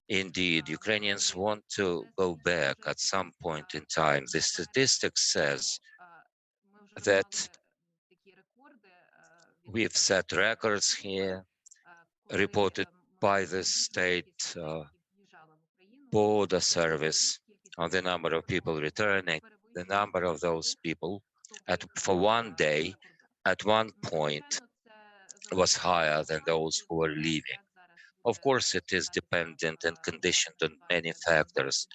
Indeed, Ukrainians want to go back at some point in time. The statistics says that we've set records here, reported by the state border service on the number of people returning. The number of those people for one day at one point was higher than those who were leaving. Of course, it is dependent and conditioned on many factors.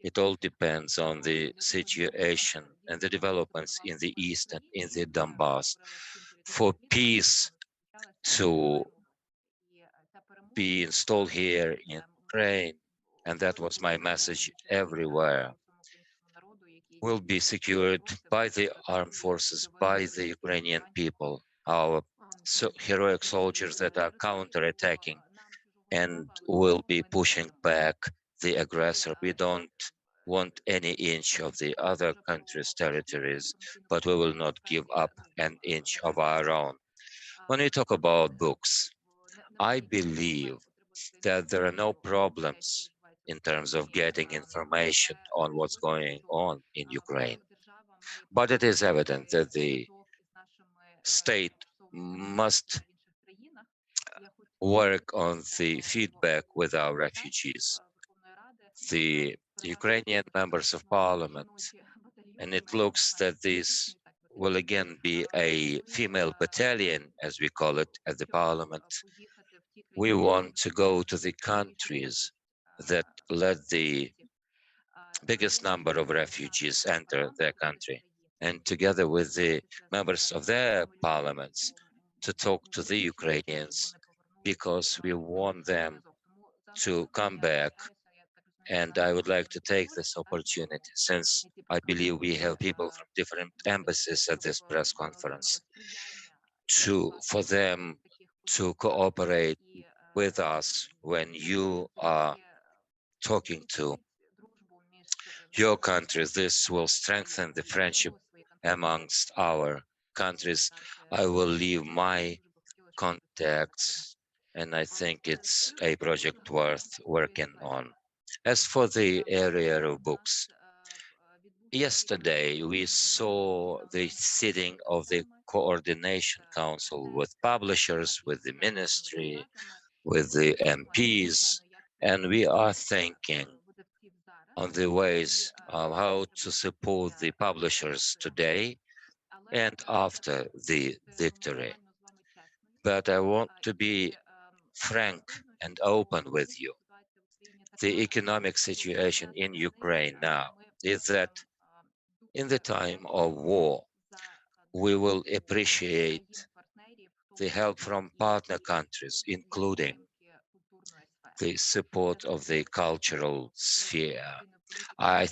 It all depends on the situation and the developments in the east and in the Donbass. For peace to be installed here in Ukraine, and that was my message everywhere, will be secured by the armed forces, by the Ukrainian people, our heroic soldiers that are counterattacking and will be pushing back the aggressor. We don't want any inch of the other country's territories, but we will not give up an inch of our own. When we talk about books, I believe that there are no problems in terms of getting information on what's going on in Ukraine. But it is evident that the state must work on the feedback with our refugees. The Ukrainian members of parliament, and it looks that this will again be a female battalion, as we call it, at the parliament. We want to go to the countries that let the biggest number of refugees enter their country, and together with the members of their parliaments, to talk to the Ukrainians, because we want them to come back. And I would like to take this opportunity, since I believe we have people from different embassies at this press conference, for them to cooperate with us when you are talking to your countries. This will strengthen the friendship amongst our countries. I will leave my contacts, and I think it's a project worth working on. As for the area of books, yesterday we saw the sitting of the coordination council with publishers, with the ministry, with the MPs, and we are thinking on the ways of how to support the publishers today and after the victory. But I want to be frank and open with you. The economic situation in Ukraine now is that in the time of war, we will appreciate the help from partner countries, including the support of the cultural sphere. I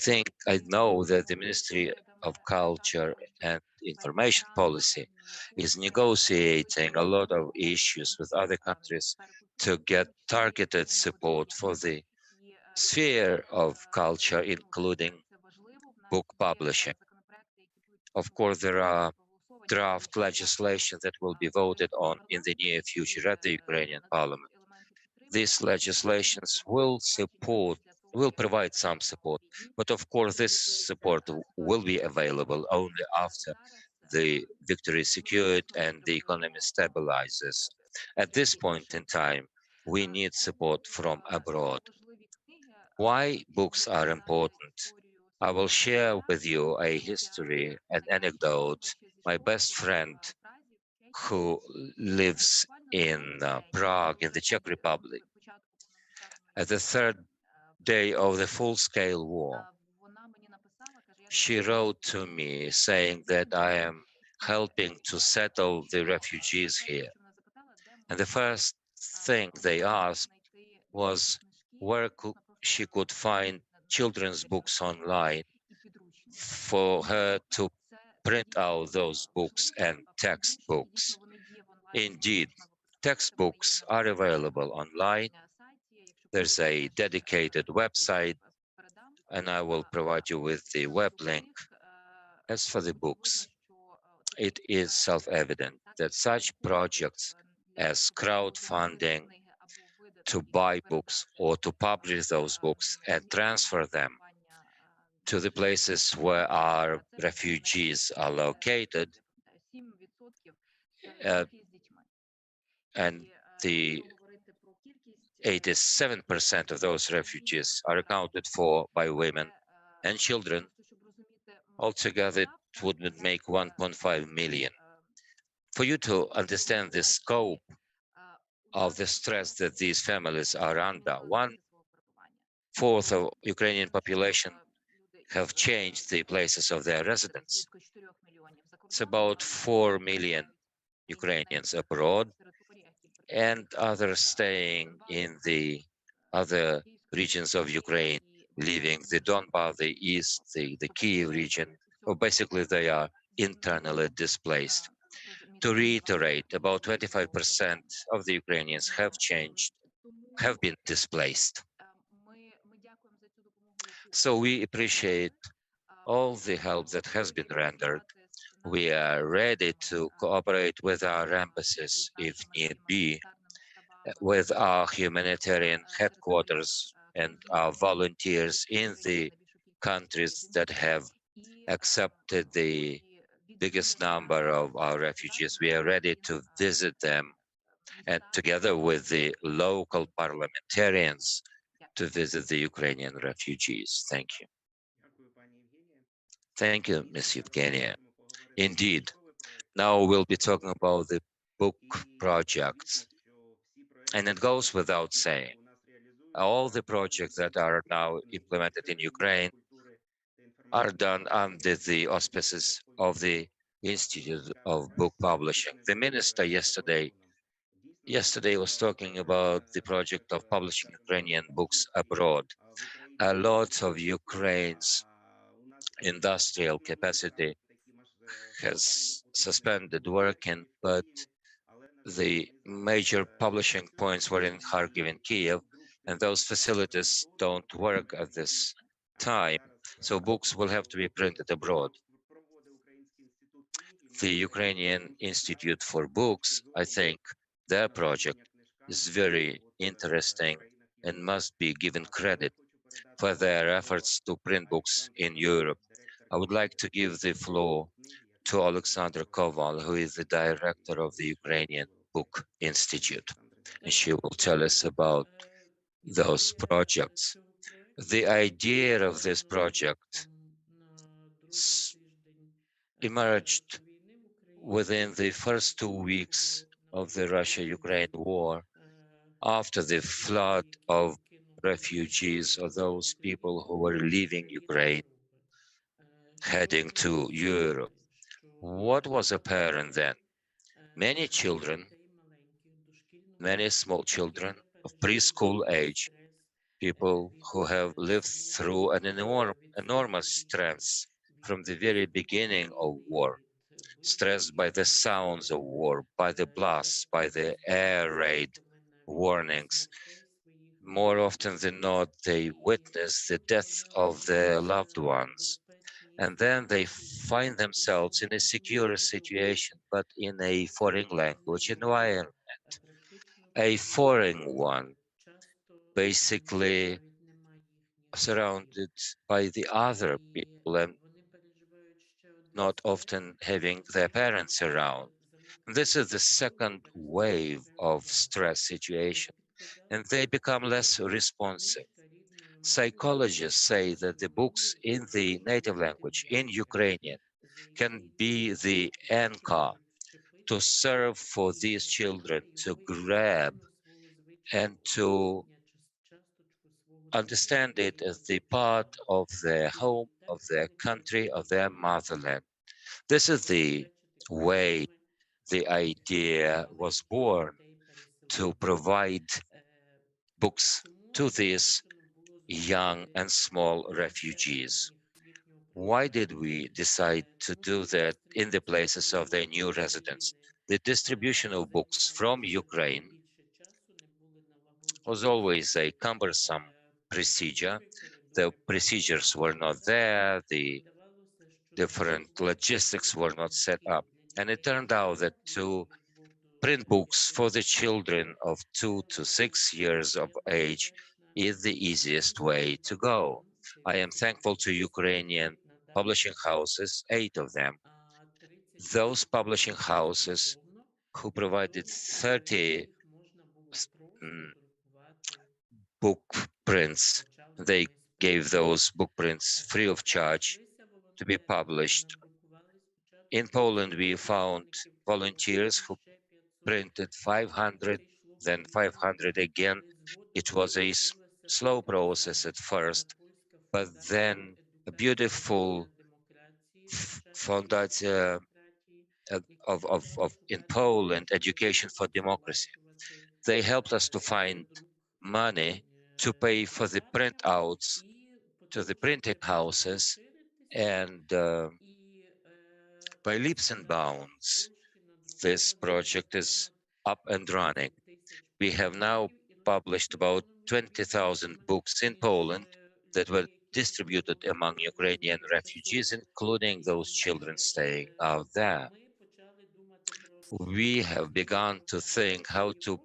know that the Ministry of Culture and Information Policy is negotiating a lot of issues with other countries to get targeted support for the sphere of culture, including book publishing. Of course, there are draft legislation that will be voted on in the near future at the Ukrainian parliament. These legislations will provide some support, but of course this support will be available only after the victory is secured and the economy stabilizes. At this point in time, we need support from abroad. Why books are important? I will share with you a history, an anecdote. My best friend who lives in Prague in the Czech Republic, at the third day of the full-scale war, she wrote to me saying that I am helping to settle the refugees here. And the first thing they asked was where she could find children's books online for her to print out those books and textbooks. Indeed, textbooks are available online. There's a dedicated website, and I will provide you with the web link. As for the books, it is self-evident that such projects as crowdfunding to buy books or to publish those books and transfer them to the places where our refugees are located, uh, and the 87% of those refugees are accounted for by women and children. Altogether, it would make 1.5 million. For you to understand the scope of the stress that these families are under, 1/4 of Ukrainian population have changed the places of their residence. It's about 4 million Ukrainians abroad and others staying in the other regions of Ukraine, leaving the Donbas, the east, the Kyiv region, or basically they are internally displaced. To reiterate, about 25% of the Ukrainians have been displaced. So we appreciate all the help that has been rendered. We are ready to cooperate with our embassies if need be, with our humanitarian headquarters and our volunteers in the countries that have accepted the biggest number of our refugees. We are ready to visit them and together with the local parliamentarians to visit the Ukrainian refugees. Thank you. Thank you, Ms. Yevhenia. Indeed, now we'll be talking about the book projects. And it goes without saying, all the projects that are now implemented in Ukraine are done under the auspices of the Institute of Book Publishing. The minister yesterday was talking about the project of publishing Ukrainian books abroad. A lot of Ukraine's industrial capacity has suspended working, but the major publishing points were in Kharkiv and Kyiv, and those facilities don't work at this time, so books will have to be printed abroad. The Ukrainian Institute for Books, I think their project is very interesting and must be given credit for their efforts to print books in Europe. I would like to give the floor to Oleksandr Koval, who is the director of the Ukrainian Book Institute, and she will tell us about those projects. The idea of this project emerged within the first 2 weeks of the Russia-Ukraine war, after the flood of refugees or those people who were leaving Ukraine, heading to Europe. What was apparent then? Many children, many small children of preschool age, people who have lived through an enormous stress from the very beginning of war, stressed by the sounds of war, by the blasts, by the air raid warnings. More often than not, they witness the death of their loved ones. And then they find themselves in a secure situation, but in a foreign language environment, a foreign one, basically surrounded by the other people and not often having their parents around. This is the second wave of stress situation, and they become less responsive. Psychologists say that the books in the native language, in Ukrainian, can be the anchor to serve for these children to grab and to understand it as the part of their home, of their country, of their motherland. This is the way the idea was born, to provide books to these young and small refugees. Why did we decide to do that in the places of their new residence? The distribution of books from Ukraine was always a cumbersome procedure. The procedures were not there, the different logistics were not set up. And it turned out that to print books for the children of 2 to 6 years of age is the easiest way to go. I am thankful to Ukrainian publishing houses, 8 of them, those publishing houses who provided 30 book prints. They gave those book prints free of charge to be published. In Poland, we found volunteers who printed 500, then 500 again. It was a slow process at first, but then a beautiful Fundacja of in Poland, Education for Democracy. They helped us to find money to pay for the printouts to the printing houses, and by leaps and bounds, this project is up and running. We have now published about 20,000 books in Poland that were distributed among Ukrainian refugees, including those children staying out there. We have begun to think how to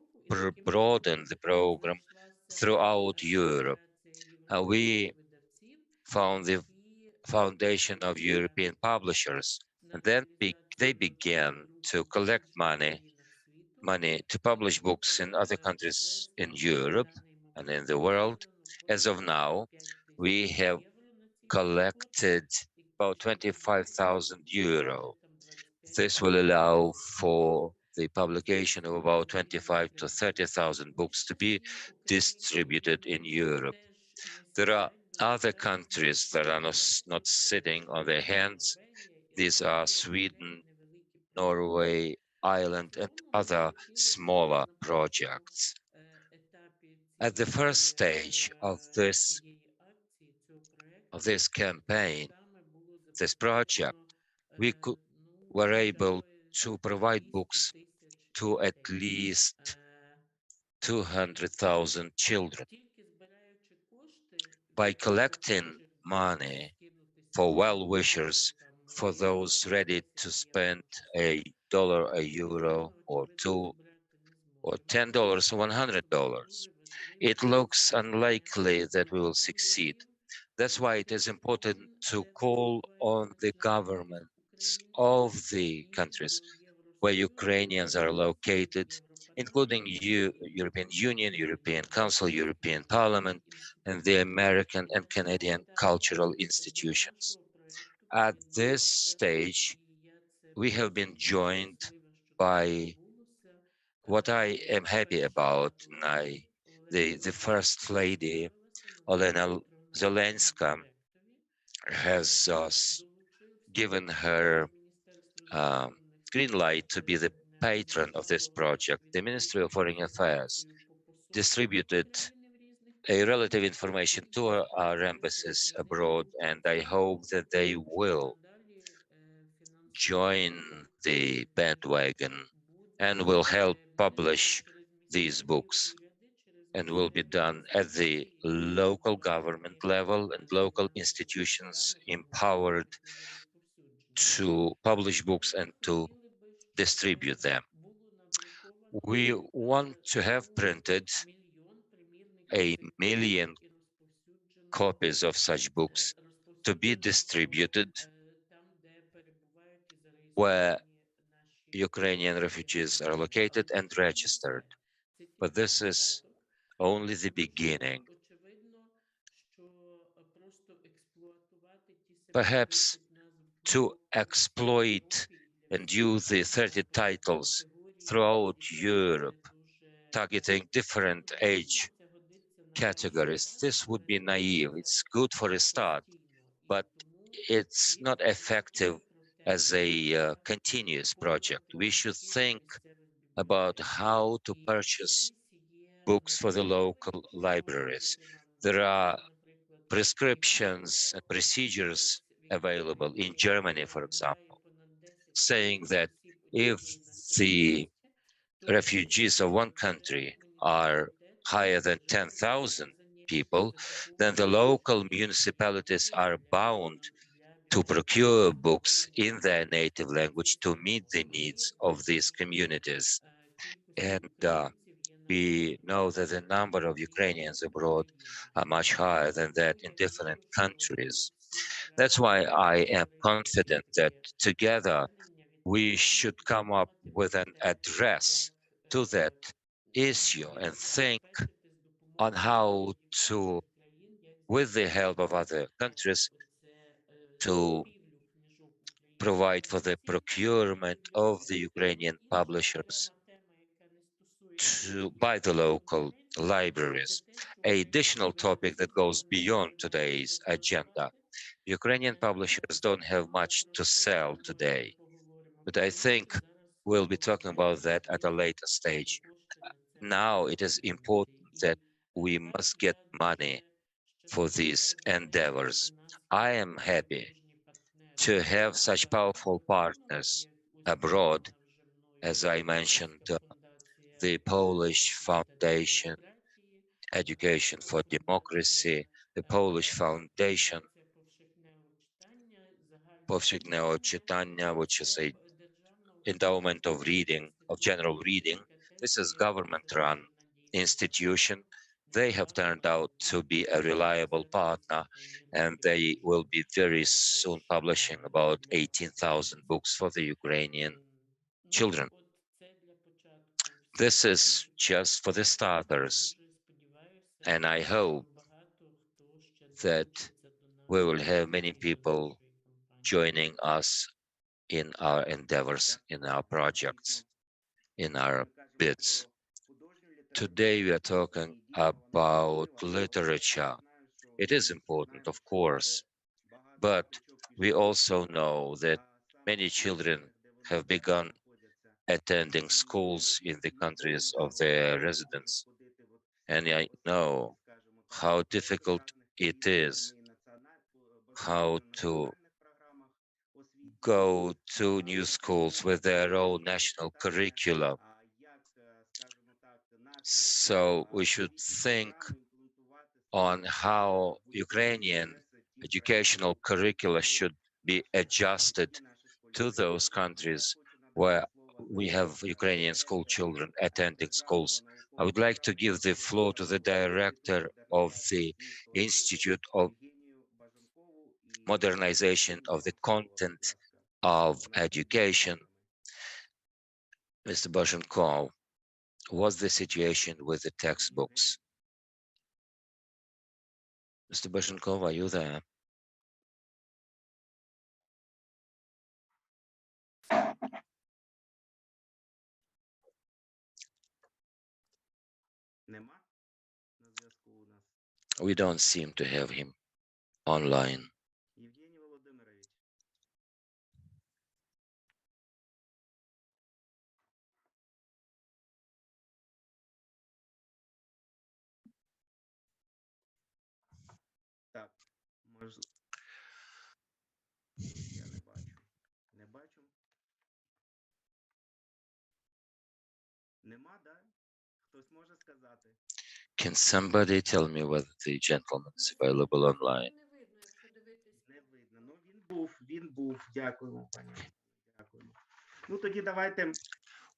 broaden the program throughout Europe. We found the Foundation of European Publishers, and then they began to collect money to publish books in other countries in Europe and in the world. As of now, we have collected about 25,000 euro. This will allow for the publication of about 25 to 30,000 books to be distributed in Europe. There are other countries that are not sitting on their hands. These are Sweden, Norway, Ireland, and other smaller projects. At the first stage of this campaign, this project, we were able to provide books to at least 200,000 children. By collecting money for well-wishers, for those ready to spend $1, a euro, or two, or $10, or $100, it looks unlikely that we will succeed. That's why it is important to call on the governments of the countries where Ukrainians are located, including European Union, European Council, European Parliament, and the American and Canadian cultural institutions. At this stage, we have been joined by what I am happy about, the First Lady, Olena Zelenska, has given her green light to be the patron of this project. The Ministry of Foreign Affairs distributed a relative information to our embassies abroad, and I hope that they will join the bandwagon and will help publish these books, and will be done at the local government level and local institutions empowered to publish books and to distribute them. We want to have printed 1,000,000 copies of such books to be distributed where Ukrainian refugees are located and registered. But this is only the beginning. Perhaps to exploit and use the 30 titles throughout Europe, targeting different age categories, this would be naive. It's good for a start, but it's not effective as a continuous project. We should think about how to purchase books for the local libraries. There are prescriptions and procedures available in Germany, for example, saying that if the refugees of one country are higher than 10,000 people, then the local municipalities are bound to procure books in their native language to meet the needs of these communities. And we know that the number of Ukrainians abroad are much higher than that in different countries. That's why I am confident that together we should come up with an address to that issue and think on how to, with the help of other countries, to provide for the procurement of the Ukrainian publishers by the local libraries. An additional topic that goes beyond today's agenda. Ukrainian publishers don't have much to sell today, but I think we'll be talking about that at a later stage. Now it is important that we must get money for these endeavors. I am happy to have such powerful partners abroad, as I mentioned, the Polish Foundation, Education for Democracy, the Polish Foundation, Powszechnego Czytania, which is a endowment of reading, of general reading. This is government-run institution. They have turned out to be a reliable partner, and they will be very soon publishing about 18,000 books for the Ukrainian children. This is just for the starters, and I hope that we will have many people joining us in our endeavors, in our projects, in our bids. Today we are talking about literature. It is important, of course, but we also know that many children have begun attending schools in the countries of their residence. And I know how difficult it is, how to go to new schools with their own national curriculum. So we should think on how Ukrainian educational curricula should be adjusted to those countries where we have Ukrainian school children attending schools. I would like to give the floor to the director of the Institute of Modernization of the Content of Education, Mr. Bozhenkov. What's the situation with the textbooks? Mr. Bozhenkov, are you there? We don't seem to have him online. Can somebody tell me whether the gentleman is available online?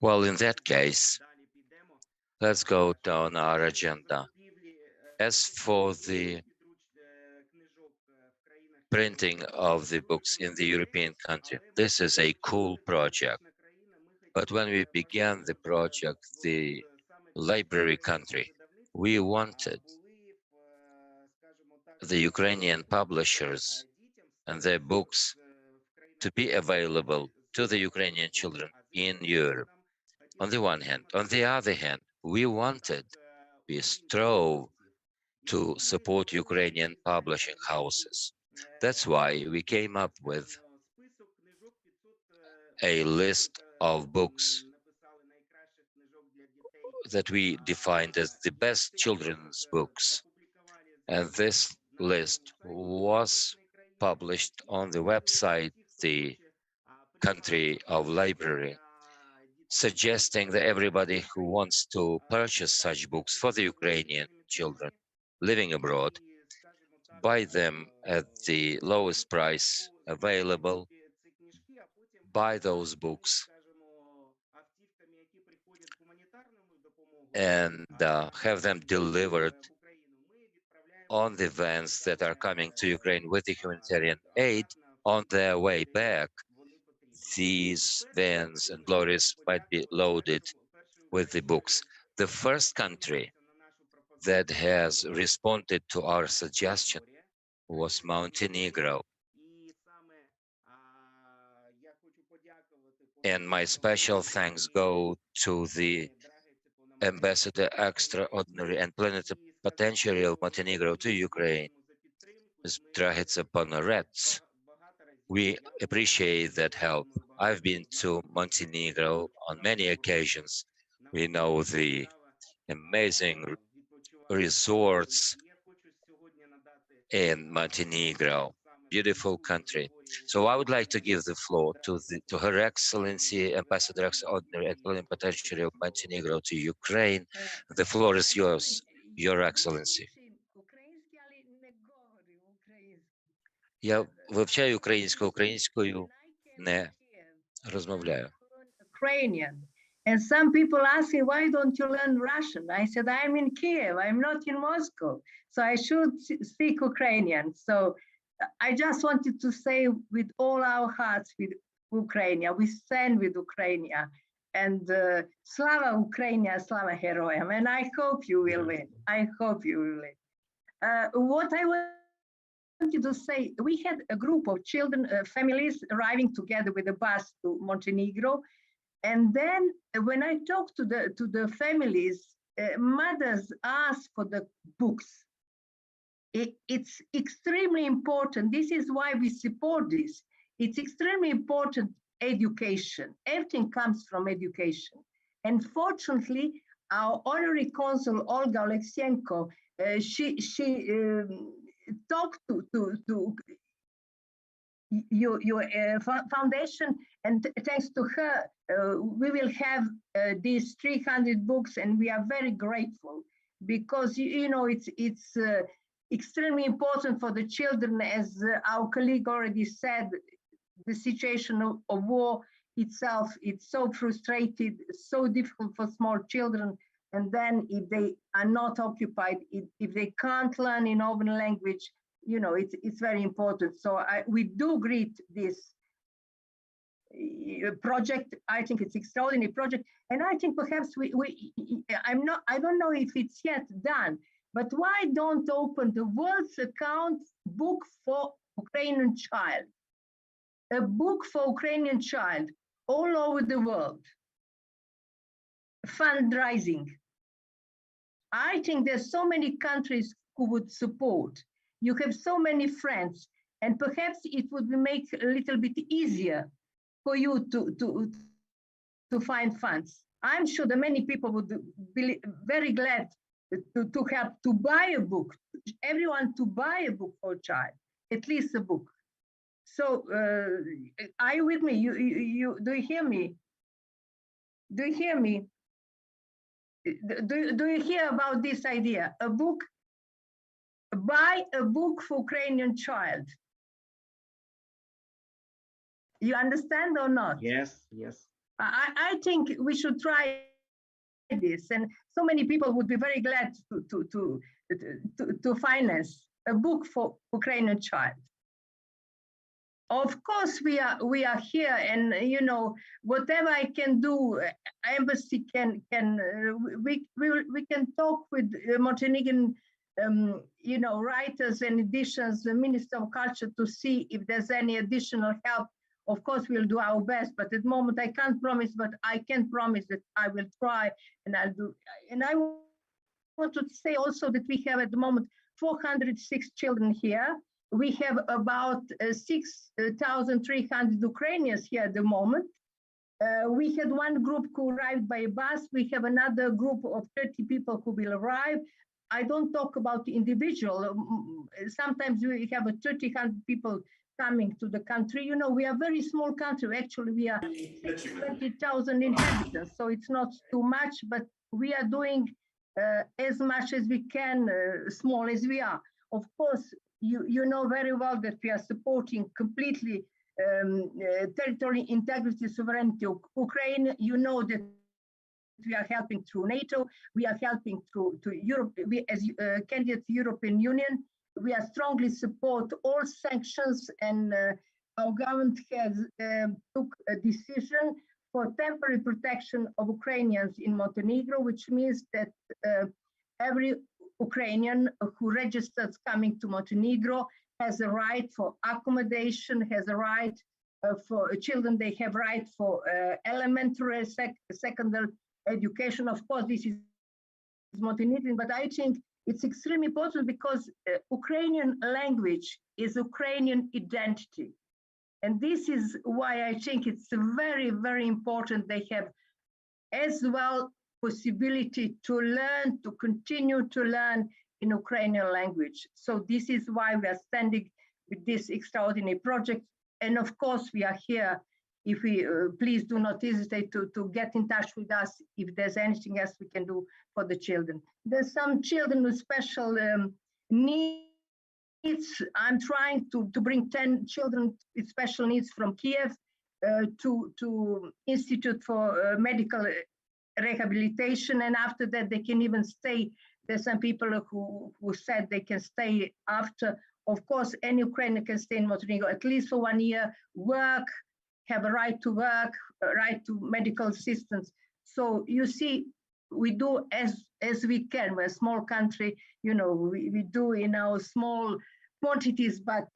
Well, in that case, let's go down our agenda. As for the printing of the books in the European country, this is a cool project. But when we began the project, the library country, we wanted the Ukrainian publishers and their books to be available to the Ukrainian children in Europe, on the one hand. On the other hand, we strove to support Ukrainian publishing houses. That's why we came up with a list of books that we defined as the best children's books. And this list was published on the website, the country of library, suggesting that everybody who wants to purchase such books for the Ukrainian children living abroad, buy them at the lowest price available, buy those books and have them delivered on the vans that are coming to Ukraine with the humanitarian aid. On their way back, these vans and lorries might be loaded with the books. The first country that has responded to our suggestion was Montenegro. And my special thanks go to the Ambassador Extraordinary and Plenipotentiary of Montenegro to Ukraine, Ms. Drahica Ponorec. We appreciate that help. I've been to Montenegro on many occasions. We know the amazing resorts in Montenegro, beautiful country. So I would like to give the floor to Her Excellency Ambassador Extraordinary and Plenipotentiary of Montenegro to Ukraine. The floor is yours, Your Excellency. Я вивчаю українською не розмовляю. Ukrainian. And some people ask me, why don't you learn Russian? I said, I'm in Kyiv, I'm not in Moscow, so I should speak Ukrainian. So I just wanted to say with all our hearts with Ukraine, we stand with Ukraine, and Slava Ukraine, Slava Heroyam, and I hope you will win. I hope you will win. What I wanted to say, we had a group of children, families arriving together with a bus to Montenegro. And then when I talked to the families, mothers asked for the books. It's extremely important. This is why we support this. It's extremely important education. Everything comes from education. And fortunately, our honorary consul, Olga Oleksienko, she talked to your foundation, and thanks to her, we will have these 300 books, and we are very grateful because you know it's extremely important for the children, as our colleague already said. The situation of war itself, it's so frustrated, so difficult for small children, and then if they are not occupied, if they can't learn in own language, you know, it's very important. So we do greet this project. I think it's extraordinary project, and I think perhaps I don't know if it's yet done, but why don't open the world's account book for Ukrainian child, a book for Ukrainian child all over the world, fundraising. I think there's so many countries who would support. You have so many friends, and perhaps it would make a little bit easier for you to find funds. I'm sure that many people would be very glad to help to buy a book, everyone to buy a book for a child, at least a book. So are you with me? You do you hear me? Do you hear me? Do you hear about this idea? A book, buy a book for Ukrainian child. You understand or not? Yes, yes. I think we should try this, and so many people would be very glad to finance a book for Ukrainian child. Of course, we are here, and you know, whatever I can do, embassy we can talk with Montenegrin, you know, writers and editions, the Minister of Culture, to see if there's any additional help. Of course, we'll do our best, but at the moment I can't promise, but I can promise that I will try, and I'll do. And I want to say also that we have at the moment 406 children here. We have about 6,300 Ukrainians here at the moment. We had one group who arrived by bus. We have another group of 30 people who will arrive. I don't talk about the individual. Sometimes we have 300 people coming to the country. You know, we are a very small country. Actually, we are 20,000 inhabitants, so it's not too much, but we are doing as much as we can, small as we are. Of course, you know very well that we are supporting completely territorial integrity, sovereignty of Ukraine. You know that we are helping through NATO, we are helping through to Europe. We, as candidate to European Union, we are strongly support all sanctions, and our government has took a decision for temporary protection of Ukrainians in Montenegro, which means that every Ukrainian who registers coming to Montenegro has a right for accommodation, has a right for children, they have right for elementary, secondary education. Of course, this is Montenegrin, but I think it's extremely important because Ukrainian language is Ukrainian identity. And this is why I think it's very, very important they have as well possibility to learn, to continue to learn in Ukrainian language. So this is why we are standing with this extraordinary project. And of course, we are here. If we please do not hesitate to get in touch with us if there's anything else we can do for the children. There's some children with special needs. I'm trying to bring 10 children with special needs from Kyiv to Institute for Medical Rehabilitation, and after that they can even stay. There's some people who said they can stay after. Of course, any Ukrainian can stay in Montenegro at least for 1 year, work, have a right to work, a right to medical assistance. So you see, we do as we can. We're a small country, you know, we do in our small quantities, but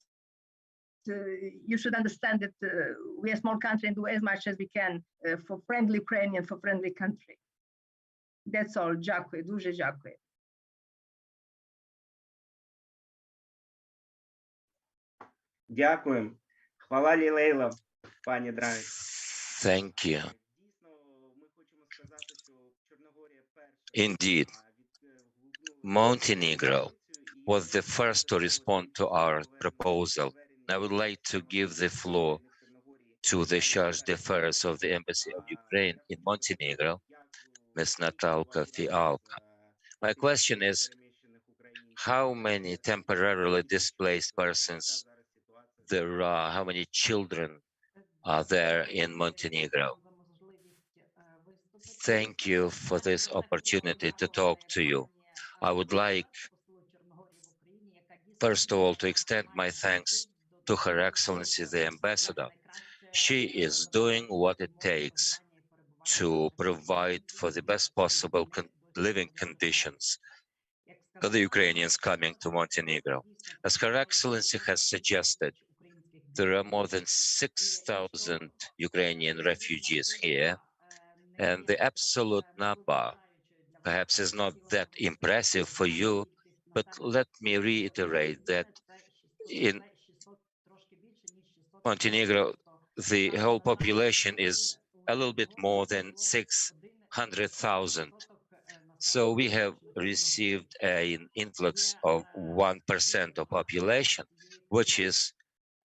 you should understand that we're a small country and do as much as we can for friendly Ukrainian, for friendly country. That's all. Дякую, дуже дякую. Дякуємо. Хвала Лілейла, пані Драгі. Thank you. Indeed, Montenegro was the first to respond to our proposal. I would like to give the floor to the Chargé d'Affaires of the Embassy of Ukraine in Montenegro, Ms. Natalia Fialka. My question is, how many temporarily displaced persons there are, how many children are there in Montenegro? Thank you for this opportunity to talk to you. I would like, first of all, to extend my thanks to Her Excellency the Ambassador. She is doing what it takes to provide for the best possible living conditions for the Ukrainians coming to Montenegro. As Her Excellency has suggested, there are more than 6,000 Ukrainian refugees here, and the absolute number perhaps is not that impressive for you, but let me reiterate that in Montenegro, the whole population is a little bit more than 600,000. So we have received an influx of 1% of population, which is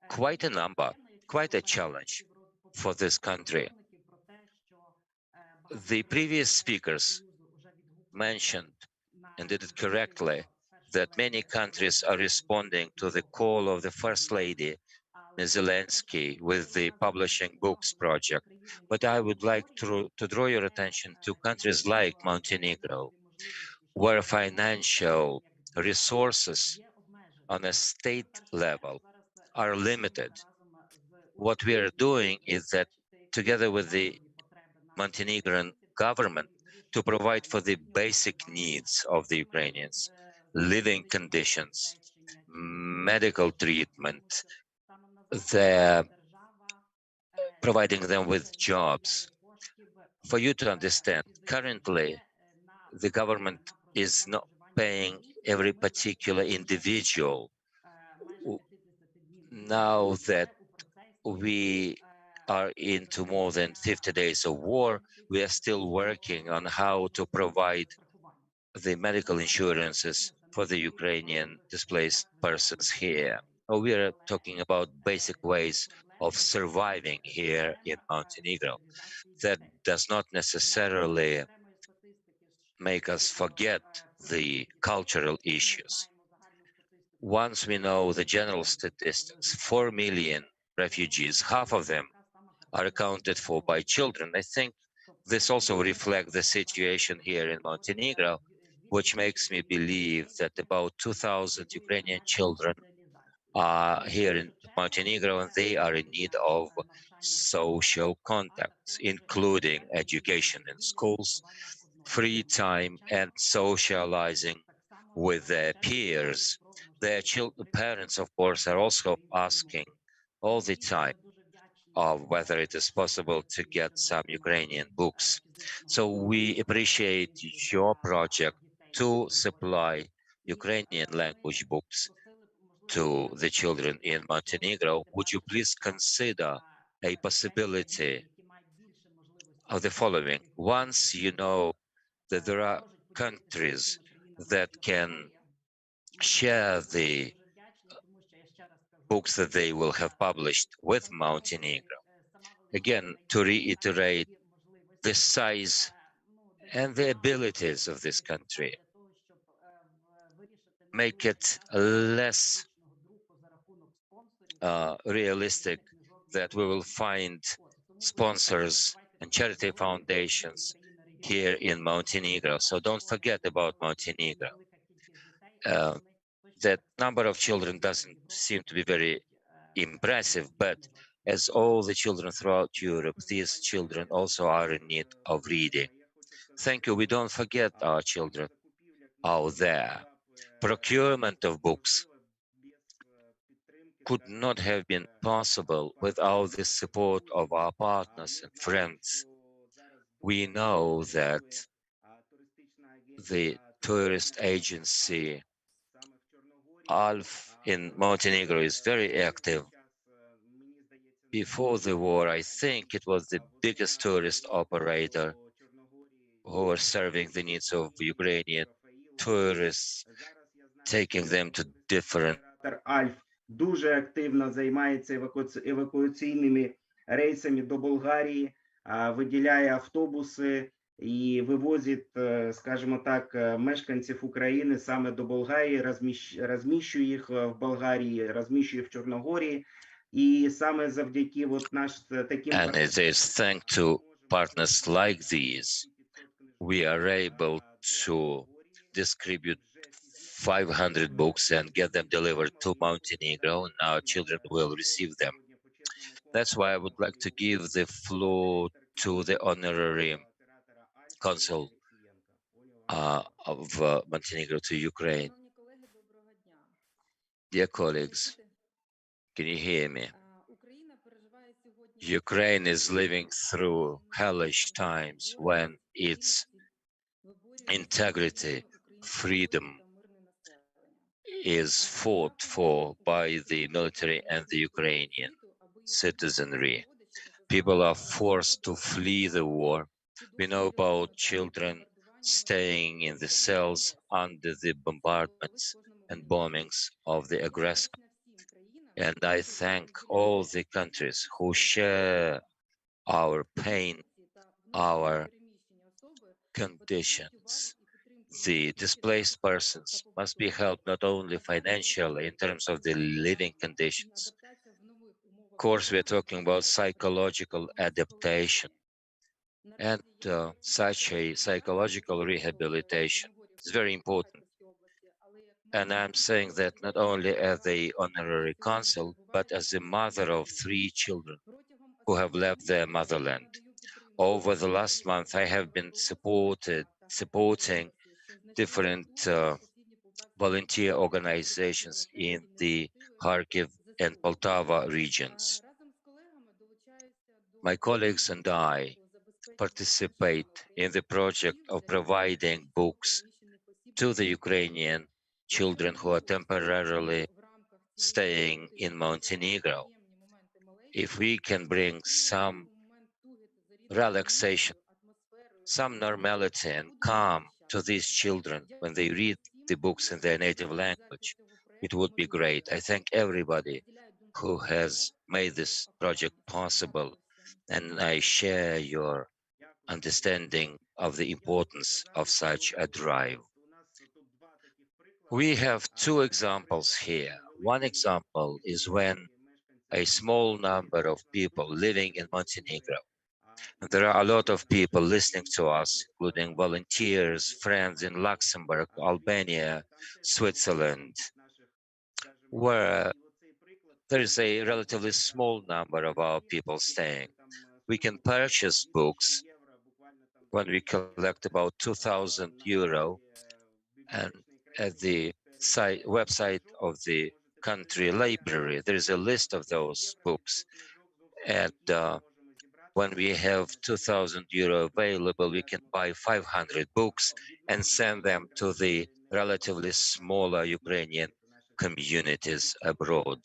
quite a number, quite a challenge for this country. The previous speakers mentioned, and did it correctly, that many countries are responding to the call of the First Lady, Ms. Zelensky, with the Publishing Books project. But I would like to draw your attention to countries like Montenegro, where financial resources on a state level are limited. What we are doing is that, together with the Montenegrin government, to provide for the basic needs of the Ukrainians, living conditions, medical treatment, providing them with jobs. For you to understand, currently, the government is not paying every particular individual. Now that we are into more than 50 days of war, we are still working on how to provide the medical insurances for the Ukrainian displaced persons here. We are talking about basic ways of surviving here in Montenegro. That does not necessarily make us forget the cultural issues. Once we know the general statistics, 4 million refugees, half of them are accounted for by children. I think This also reflects the situation here in Montenegro, which makes me believe that about 2,000 Ukrainian children are here in Montenegro, and they are in need of social contacts, including education in schools, free time, and socializing with their peers. Their parents, of course, are also asking all the time of whether it is possible to get some Ukrainian books. So we appreciate your project to supply Ukrainian language books to the children in Montenegro. Would you please consider a possibility of the following? Once you know that there are countries that can share the books that they will have published with Montenegro. Again, to reiterate the size and the abilities of this country, make it less realistic that we will find sponsors and charity foundations here in Montenegro. So don't forget about Montenegro. That number of children doesn't seem to be very impressive, but as all the children throughout Europe, these children also are in need of reading. Thank you. We don't forget our children out there. Procurement of books could not have been possible without the support of our partners and friends. We know that the tourist agency ALF in Montenegro is very active. Before the war, I think it was the biggest tourist operator who was serving the needs of Ukrainian tourists, taking them to different. Альф дуже активно займається евакуаційними рейсами до Болгарії, виділяє автобуси і вивозить, скажімо так, мешканців України саме до Болгарії, розміщує їх в Болгарії, розміщує в Чорногорії. І саме завдяки таким And it is thanks to partners like these, we are able to distribute 500 books and get them delivered to Montenegro, and our children will receive them. That's why I would like to give the floor to the Honorary Consul of Montenegro to Ukraine. Dear colleagues, can you hear me? Ukraine is living through hellish times when its integrity, freedom is fought for by the military and the Ukrainian citizenry. People are forced to flee the war. We know about children staying in the cells under the bombardments and bombings of the aggressor. And I thank all the countries who share our pain, our conditions. The displaced persons must be helped not only financially in terms of the living conditions. Of course, we're talking about psychological adaptation, and such a psychological rehabilitation is very important. And I'm saying that not only as the honorary consul, but as the mother of 3 children who have left their motherland. Over the last month, I have been supporting different volunteer organizations in the Kharkiv and Poltava regions. My colleagues and I participate in the project of providing books to the Ukrainian children who are temporarily staying in Montenegro. If we can bring some relaxation, some normality and calm to these children when they read the books in their native language, it would be great. I thank everybody who has made this project possible, and I share your understanding of the importance of such a drive. We have 2 examples here. One example is when a small number of people living in Montenegro And there are a lot of people listening to us, including volunteers, friends in Luxembourg, Albania, Switzerland, where there is a relatively small number of our people staying. We can purchase books when we collect about 2,000 euro, and at the website of the country library, there is a list of those books. And when we have 2,000 euro available, we can buy 500 books and send them to the relatively smaller Ukrainian communities abroad.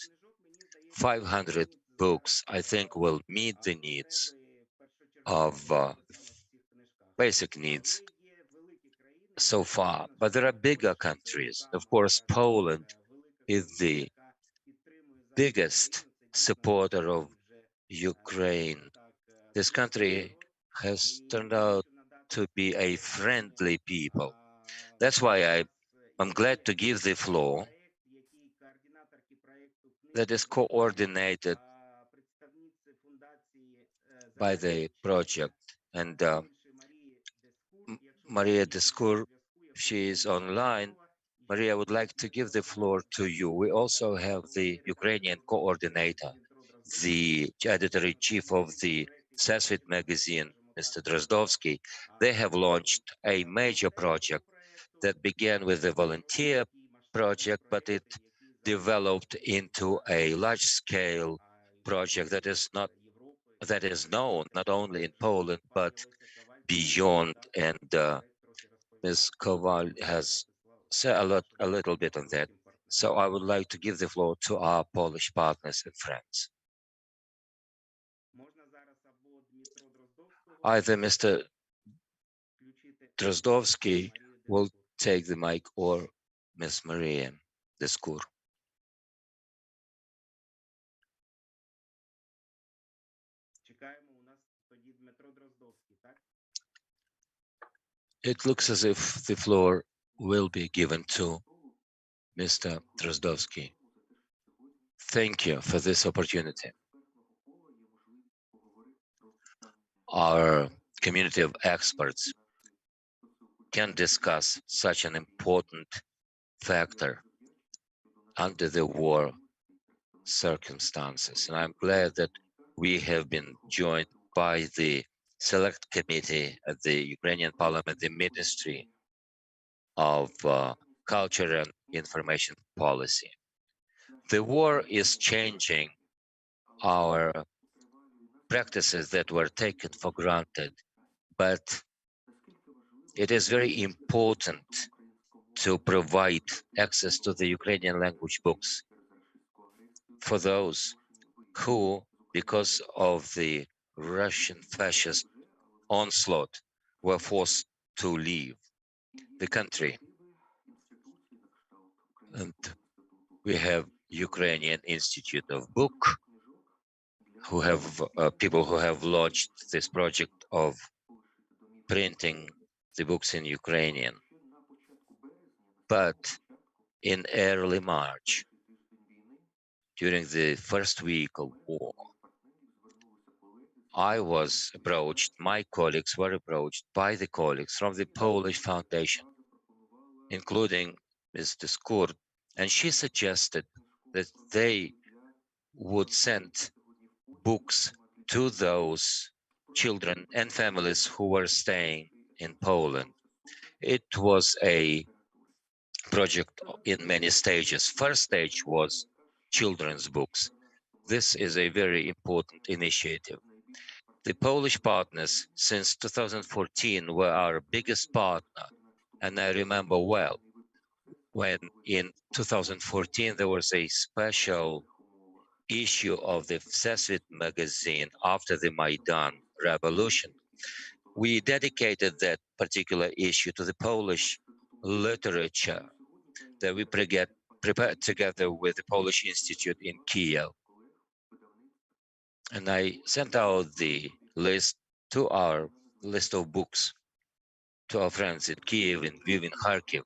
500 books, I think, will meet the needs of basic needs so far. But there are bigger countries. Of course, Poland is the biggest supporter of Ukraine. This country has turned out to be a friendly people. That's why I'm glad to give the floor that is coordinated by the project. And Maria Descourt, she is online. Maria, I would like to give the floor to you. We also have the Ukrainian coordinator, the editor-in-chief of the Sasvit magazine, Mr. Drozdovsky. They have launched a major project that began with a volunteer project, but it developed into a large-scale project that is known not only in Poland but beyond. And Ms. Kowal has said a little bit on that. So I would like to give the floor to our Polish partners and friends. Either Mr. Drozdovsky will take the mic or Ms. Maria Descourt. It looks as if the floor will be given to Mr. Drozdovsky. Thank you for this opportunity. Our community of experts can discuss such an important factor under the war circumstances. And I'm glad that we have been joined by the Select Committee at the Ukrainian Parliament, the Ministry of Culture and Information Policy. The war is changing our practices that were taken for granted, but it is very important to provide access to the Ukrainian language books for those who, because of the Russian fascist onslaught, were forced to leave the country. And we have Ukrainian Institute of Book, who have people who have launched this project of printing the books in Ukrainian. But in early March, during the first week of war, I was approached, my colleagues were approached by the colleagues from the Polish Foundation, including Ms. Descourt, and she suggested that they would send books to those children and families who were staying in Poland. It was a project in many stages. First stage was children's books. This is a very important initiative. The Polish partners since 2014 were our biggest partner, and I remember well when in 2014 there was a special issue of the Sasvit magazine after the Maidan revolution. We dedicated that particular issue to the Polish literature that we prepared together with the Polish Institute in Kyiv. And I sent out the list to our list of books to our friends in Kyiv, in Lviv, in Kharkiv.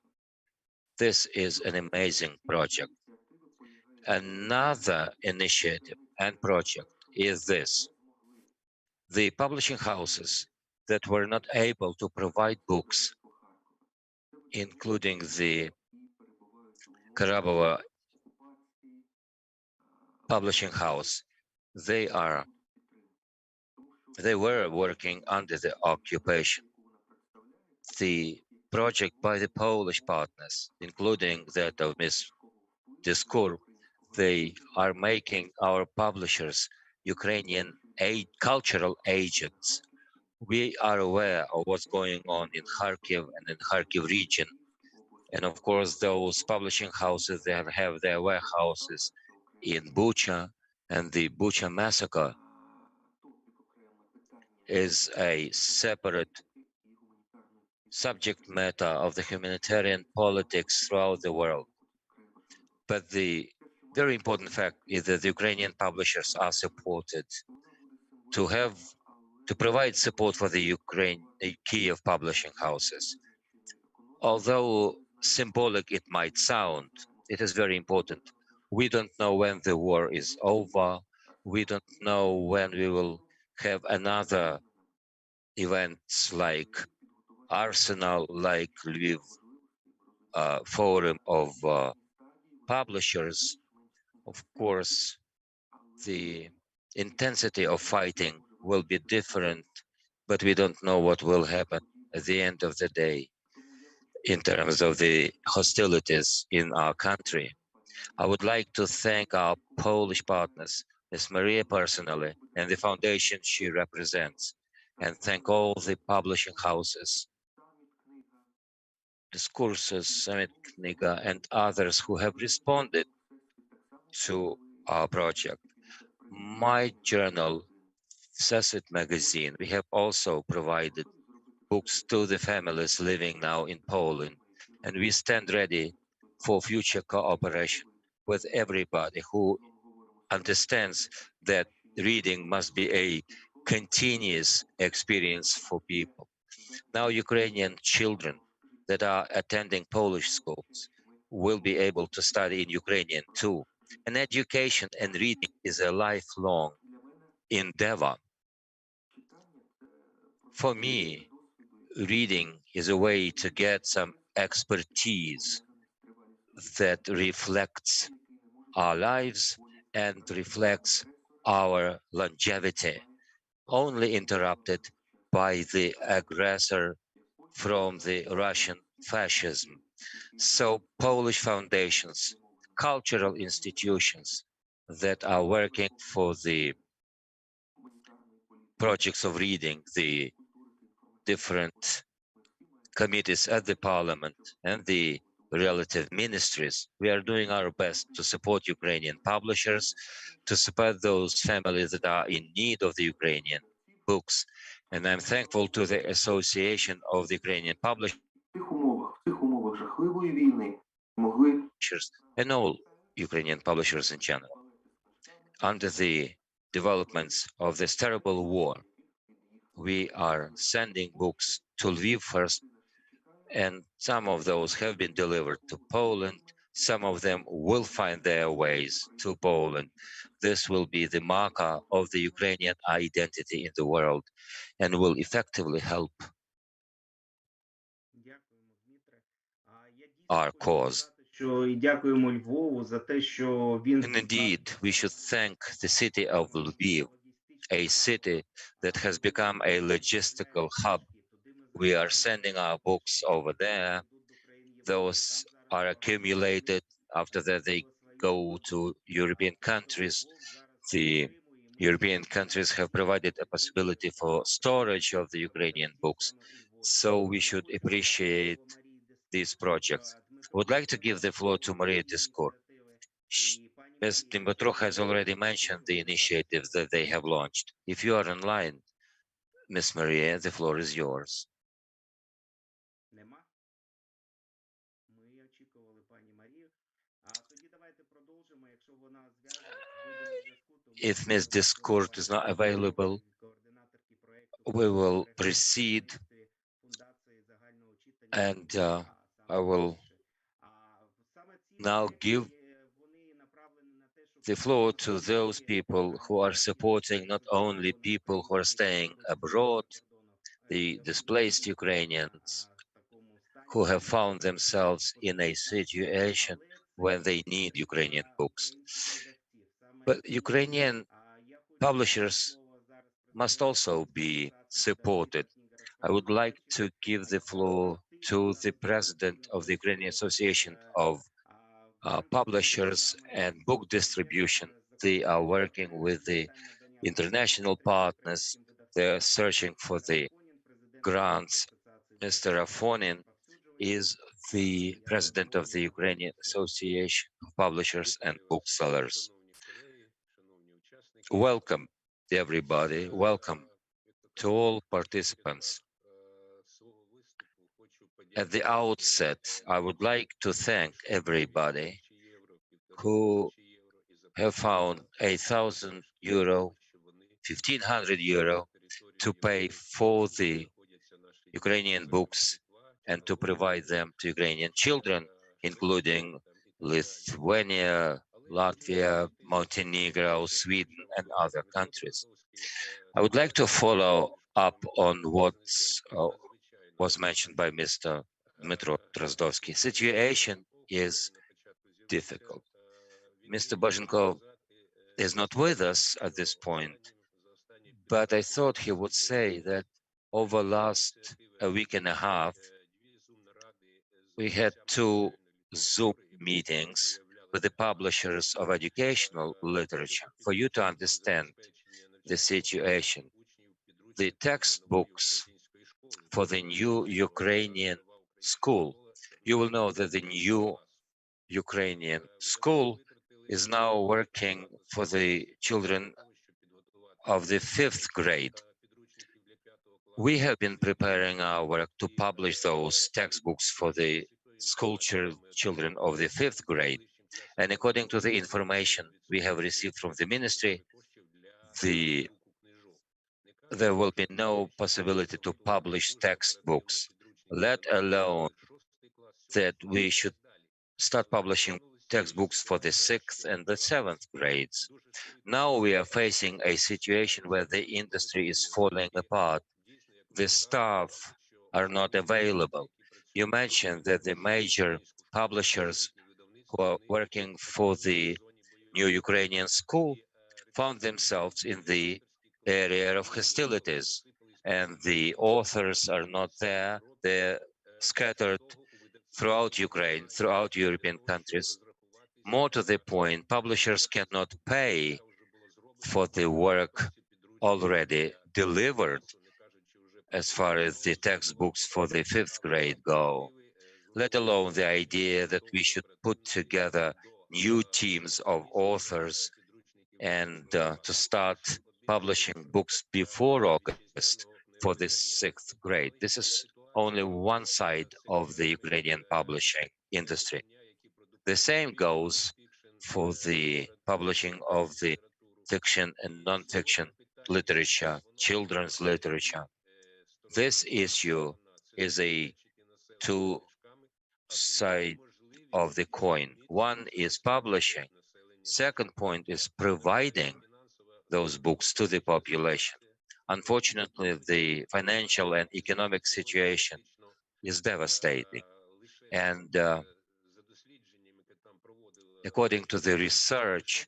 This is an amazing project. Another initiative and project is this. The publishing houses that were not able to provide books, including the Charabova publishing house, they were working under the occupation. The project by the Polish partners, including that of Ms. Descourt, they are making our publishers Ukrainian cultural agents. We are aware of what's going on in Kharkiv and in Kharkiv region. And of course, those publishing houses, they have their warehouses in Bucha, and the Bucha massacre is a separate subject matter of the humanitarian politics throughout the world. But the very important fact is that the Ukrainian publishers are supported to provide support for the Kyiv publishing houses. Although symbolic it might sound, it is very important. We don't know when the war is over. We don't know when we will have another events like Arsenal, like Lviv Forum of Publishers. Of course, the intensity of fighting will be different, but we don't know what will happen at the end of the day in terms of the hostilities in our country. I would like to thank our Polish partners, Ms. Maria personally, and the foundation she represents, and thank all the publishing houses, Discourses, Summit Kniga, and others who have responded to our project. My journal, Sasset magazine, we have also provided books to the families living now in Poland, and we stand ready for future cooperation with everybody who understands that reading must be a continuous experience for people. Now Ukrainian children that are attending Polish schools will be able to study in Ukrainian too. And education and reading is a lifelong endeavor. For me, reading is a way to get some expertise that reflects our lives and reflects our longevity, only interrupted by the aggressor from the Russian fascism. So Polish foundations, cultural institutions that are working for the projects of reading, the different committees at the parliament and the relative ministries, we are doing our best to support Ukrainian publishers, to support those families that are in need of the Ukrainian books. And I'm thankful to the Association of the Ukrainian Publishers and all Ukrainian publishers in general. Under the developments of this terrible war, we are sending books to Lviv first, and some of those have been delivered to Poland. Some of them will find their ways to Poland. This will be the marker of the Ukrainian identity in the world and will effectively help our cause. And indeed, we should thank the city of Lviv, a city that has become a logistical hub. We are sending our books over there. Those are accumulated. After that, they go to European countries. The European countries have provided a possibility for storage of the Ukrainian books. So we should appreciate these projects. I would like to give the floor to Maria Descourt. Ms. Timotro has already mentioned the initiatives that they have launched. If you are online, Ms. Maria, the floor is yours. If Ms. Descourt is not available, we will proceed, and I will now give the floor to those people who are supporting not only people who are staying abroad, the displaced Ukrainians who have found themselves in a situation when they need Ukrainian books. But Ukrainian publishers must also be supported. I would like to give the floor to the president of the Ukrainian Association of Publishers and Book Distribution. They are working with the international partners. They are searching for the grants. Mr. Afonin is the president of the Ukrainian Association of Publishers and Booksellers. Welcome, everybody. Welcome to all participants. At the outset, I would like to thank everybody who have found €1,000, €1,500 to pay for the Ukrainian books and to provide them to Ukrainian children, including Lithuania, Latvia, Montenegro, Sweden, and other countries. I would like to follow up on what was mentioned by Mr. Dmytro Drozdovsky. Situation is difficult. Mr. Bozhenkov is not with us at this point, but I thought he would say that over last a week and a half, we had 2 Zoom meetings with the publishers of educational literature for you to understand the situation. The textbooks for the new Ukrainian school. You will know that the new Ukrainian school is now working for the children of the 5th grade. We have been preparing our work to publish those textbooks for the school children of the 5th grade. And according to the information we have received from the ministry, there will be no possibility to publish textbooks, let alone that we should start publishing textbooks for the 6th and the 7th grades. Now we are facing a situation where the industry is falling apart. The staff are not available. You mentioned that the major publishers who are working for the new Ukrainian school found themselves in the area of hostilities, and the authors are not there. They're scattered throughout Ukraine, throughout European countries. More to the point, publishers cannot pay for the work already delivered as far as the textbooks for the 5th grade go, let alone the idea that we should put together new teams of authors and to start publishing books before August for the 6th grade. This is only one side of the Ukrainian publishing industry. The same goes for the publishing of the fiction and non-fiction literature, children's literature. This issue is a two-side of the coin. One is publishing. Second point is providing those books to the population. Unfortunately, the financial and economic situation is devastating. And according to the research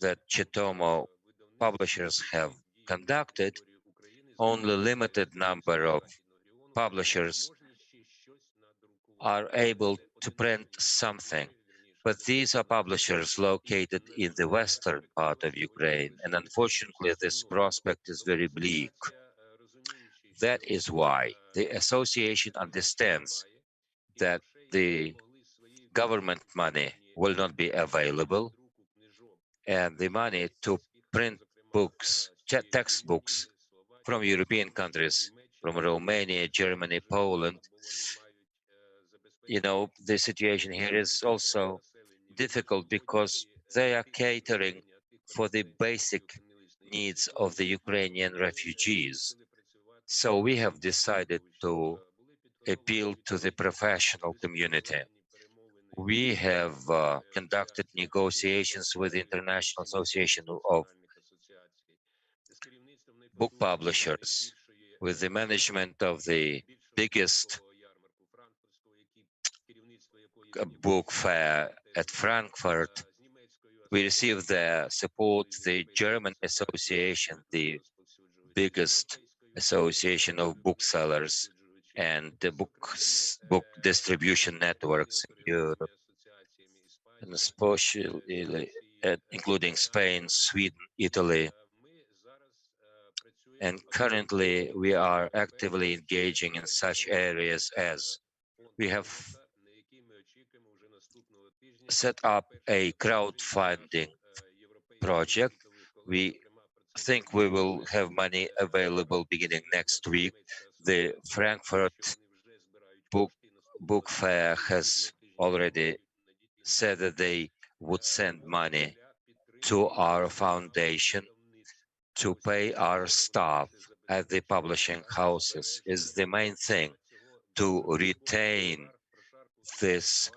that Chitomo publishers have conducted, only limited number of publishers are able to print something. But these are publishers located in the western part of Ukraine, and unfortunately this prospect is very bleak. That is why the association understands that the government money will not be available, and the money to print books, textbooks from European countries, from Romania, Germany, Poland, the situation here is also difficult because they are catering for the basic needs of the Ukrainian refugees. So we have decided to appeal to the professional community. We have conducted negotiations with the International Association of Book Publishers, with the management of the biggest book fair at Frankfurt. We received their support. The German Association, the biggest association of booksellers and the book distribution networks in Europe, and especially including Spain, Sweden, Italy. And currently, we are actively engaging in such areas as we have set up a crowdfunding project. We think we will have money available beginning next week. The Frankfurt book fair has already said that they would send money to our foundation to pay our staff at the publishing houses. Is the main thing to retain this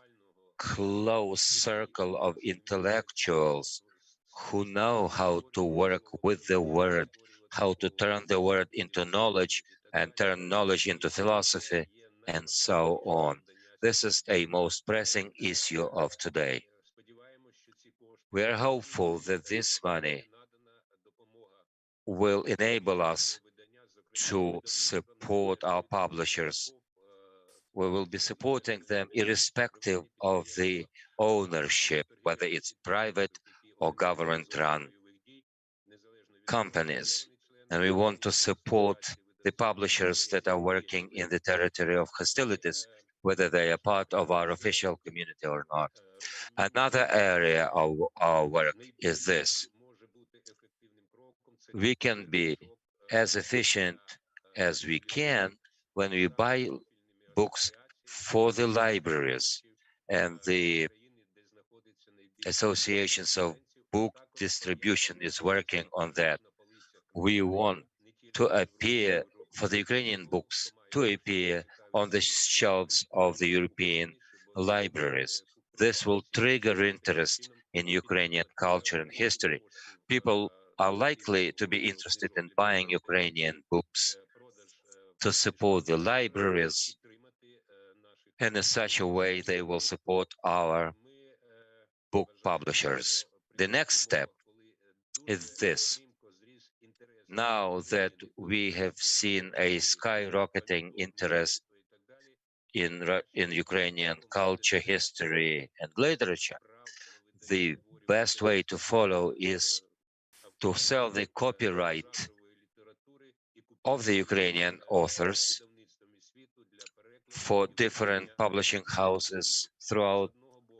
close circle of intellectuals who know how to work with the word, how to turn the word into knowledge and turn knowledge into philosophy, and so on. This is a most pressing issue of today. We are hopeful that this money will enable us to support our publishers. We will be supporting them irrespective of the ownership, whether it's private or government-run companies. And we want to support the publishers that are working in the territory of hostilities, whether they are part of our official community or not. Another area of our work is this. We can be as efficient as we can when we buy books for the libraries and the associations of book distribution is working on that. We want to appear for the Ukrainian books to appear on the shelves of the European libraries. This will trigger interest in Ukrainian culture and history. People are likely to be interested in buying Ukrainian books to support the libraries, and in such a way they will support our book publishers. The next step is this. Now that we have seen a skyrocketing interest in Ukrainian culture, history, and literature, the best way to follow is to sell the copyright of the Ukrainian authors for different publishing houses throughout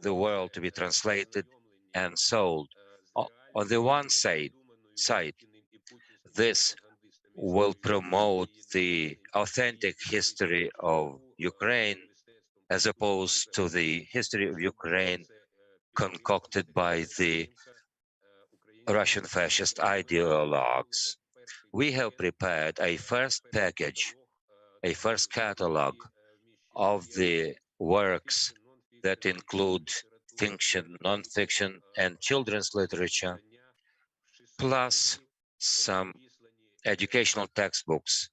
the world to be translated and sold. On the one side, this will promote the authentic history of Ukraine as opposed to the history of Ukraine concocted by the Russian fascist ideologues. We have prepared a first package, a first catalog of the works that include fiction, non-fiction, and children's literature, plus some educational textbooks.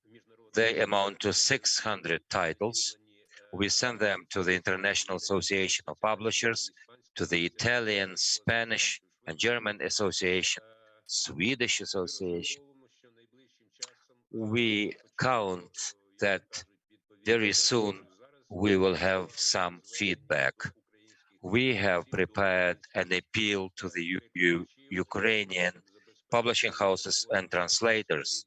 They amount to 600 titles. We send them to the International Association of Publishers, to the Italian, Spanish, and German Association, Swedish Association. We count that very soon we will have some feedback. We have prepared an appeal to the Ukrainian publishing houses and translators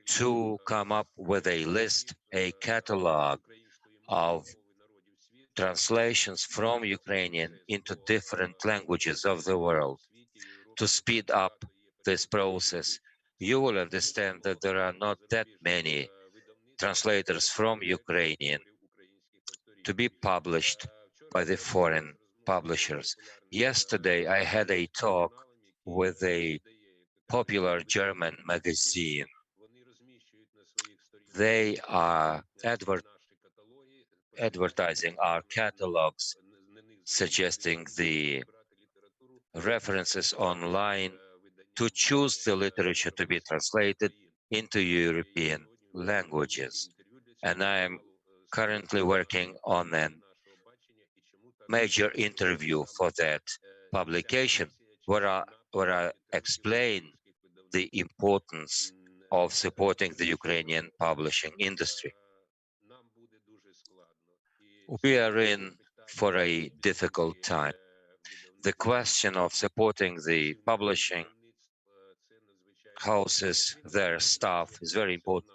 to come up with a list, a catalog of translations from Ukrainian into different languages of the world. To speed up this process, you will understand that there are not that many translators from Ukrainian to be published by the foreign publishers. Yesterday, I had a talk with a popular German magazine. They are advertising our catalogs suggesting the references online to choose the literature to be translated into European languages. And I am currently working on a major interview for that publication where I explain the importance of supporting the Ukrainian publishing industry. We are in for a difficult time. The question of supporting the publishing houses, their staff, is very important.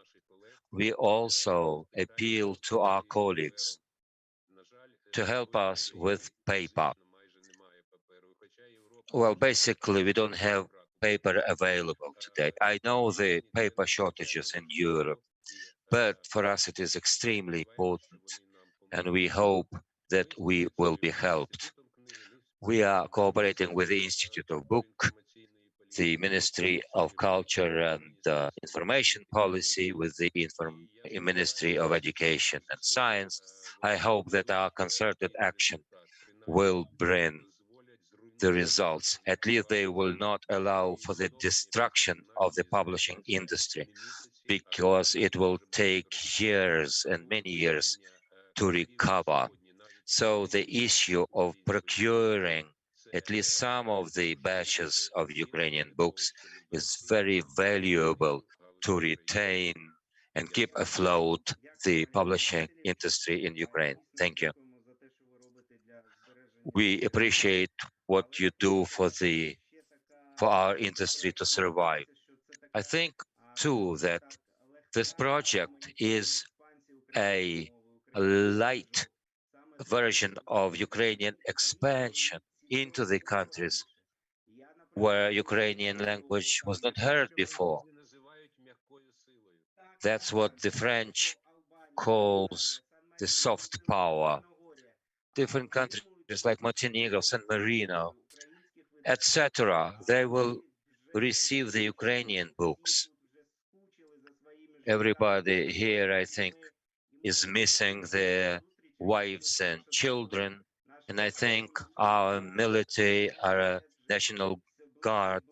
We also appeal to our colleagues to help us with paper. Well, basically, we don't have paper available today. I know the paper shortages in Europe, but for us it is extremely important, and we hope that we will be helped. We are cooperating with the Institute of Book, the Ministry of Culture and Information Policy, with the Ministry of Education and Science. I hope that our concerted action will bring the results. At least they will not allow for the destruction of the publishing industry, because it will take years and many years to recover. So the issue of procuring at least some of the batches of Ukrainian books is very valuable to retain and keep afloat the publishing industry in Ukraine. Thank you. We appreciate what you do for our industry to survive. I think too that this project is a light version of Ukrainian expansion into the countries where Ukrainian language was not heard before. That's what the French calls the soft power. Different countries like Montenegro, San Marino, etc., they will receive the Ukrainian books. Everybody here, I think, is missing their wives and children, and I think our military, our National Guard,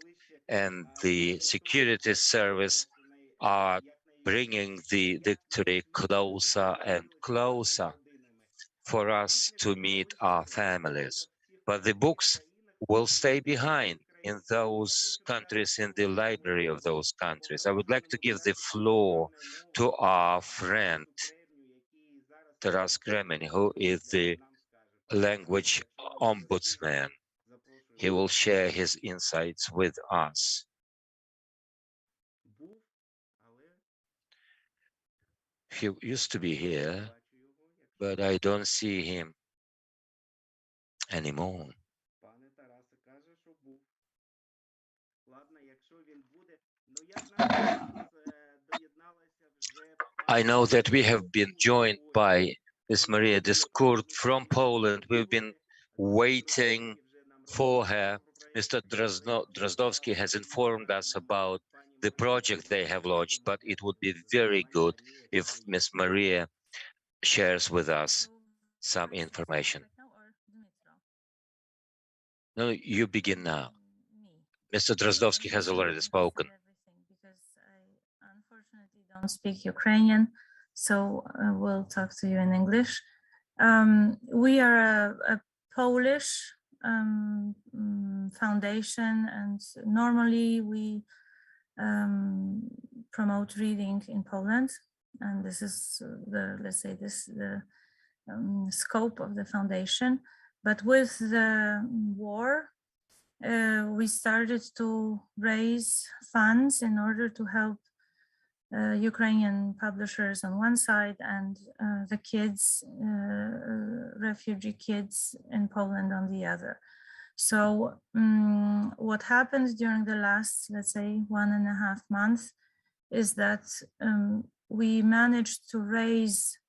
and the security service are bringing the victory closer and closer for us to meet our families. But the books will stay behind in those countries, in the library of those countries. I would like to give the floor to our friend Taras Kremen, who is the language ombudsman. He will share his insights with us. He used to be here, but I don't see him anymore. I know that we have been joined by Ms. Maria Descourt from Poland. We've been waiting for her. Mr. Drozdowski has informed us about the project they have launched, but it would be very good if Ms. Maria shares with us some information. No, you begin now. Mr. Drozdowski has already spoken. Because I unfortunately don't speak Ukrainian, so we'll talk to you in English. We are a Polish foundation, and normally we promote reading in Poland, and this is the scope of the foundation. But with the war, we started to raise funds in order to help Ukrainian publishers on one side and the kids, refugee kids in Poland on the other. So what happened during the last, let's say, 1.5 months is that we managed to raise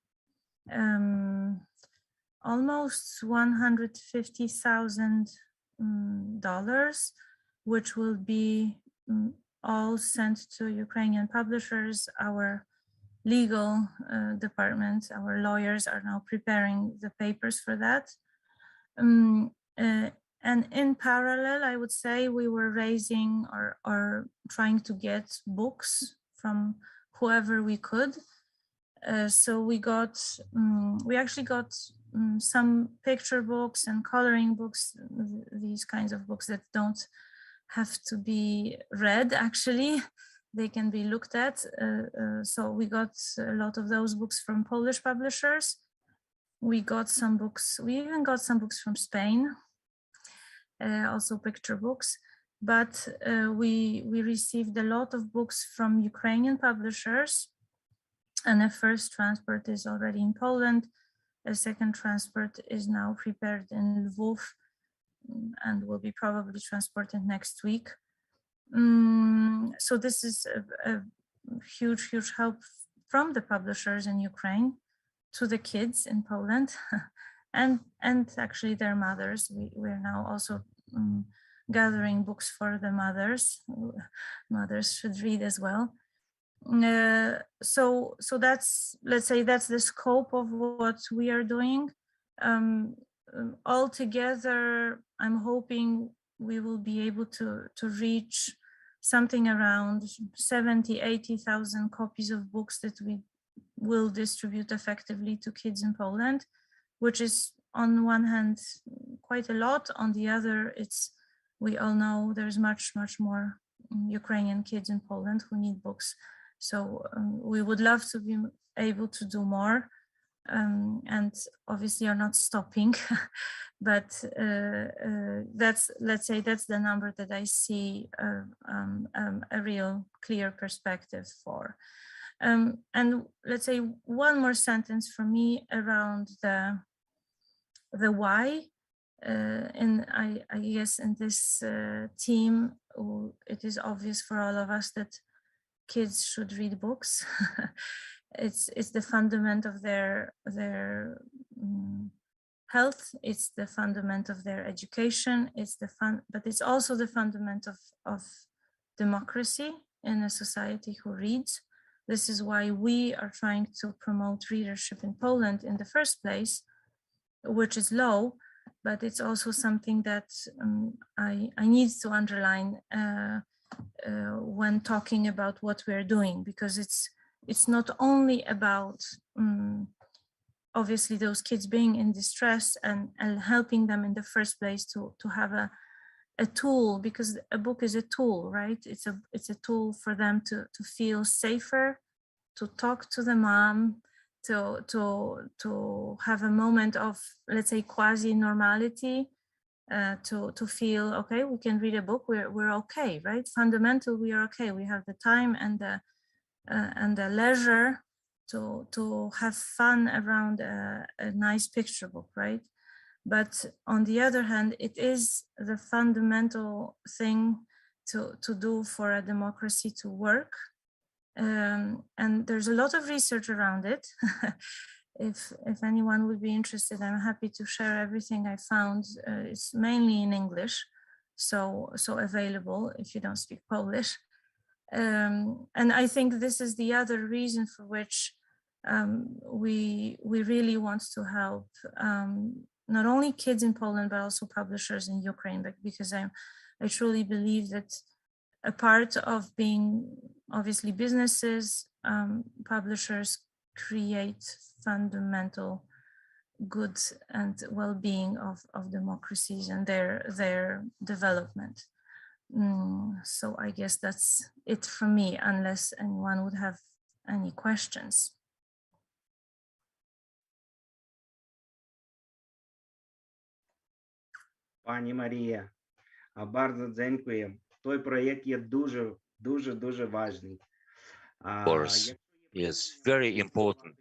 almost $150,000, which will be all sent to Ukrainian publishers. Our legal department, our lawyers are now preparing the papers for that. And in parallel, I would say we were raising or trying to get books from whoever we could. So we actually got some picture books and coloring books, these kinds of books that don't have to be read, actually. They can be looked at. So we got a lot of those books from Polish publishers. We got some books, we even got some books from Spain, also picture books. But we received a lot of books from Ukrainian publishers. And a first transport is already in Poland. A second transport is now prepared in Lviv and will be probably transported next week. So this is a huge, huge help from the publishers in Ukraine to the kids in Poland and actually their mothers. We're now also gathering books for the mothers. Mothers should read as well. So that's, let's say, that's the scope of what we are doing. Altogether, I'm hoping we will be able to reach something around 70,000-80,000 copies of books that we will distribute effectively to kids in Poland, which is on one hand quite a lot. On the other, we all know there's much more Ukrainian kids in Poland who need books. So we would love to be able to do more, and obviously are not stopping, but that's, let's say, that's the number that I see a real clear perspective for. And let's say one more sentence from me around the why. And I guess in this team, it is obvious for all of us that kids should read books. It's the fundament of their health. It's the fundament of their education. But it's also the fundament of democracy in a society who reads. This is why we are trying to promote readership in Poland in the first place, which is low, but it's also something that I need to underline when talking about what we're doing, because it's not only about obviously those kids being in distress and helping them in the first place to have a tool, because a book is a tool, right? It's a tool for them to feel safer, to talk to the mom, to have a moment of, let's say, quasi normality, to feel okay, we can read a book, we're okay, right? Fundamental, we are okay. We have the time and the leisure to have fun around a nice picture book, right? But on the other hand, it is the fundamental thing to do for a democracy to work. And there's a lot of research around it. If anyone would be interested, I'm happy to share everything I found. It's mainly in English, so available if you don't speak Polish. And I think this is the other reason for which we really want to help not only kids in Poland, but also publishers in Ukraine, because I truly believe that a part of being, obviously, businesses, publishers create fundamental good and well-being of democracies and their development. So I guess that's it from me, unless anyone would have any questions. Пані Марія, bardzo dziękuję. Той проєкт є дуже важний. Of course, is very important.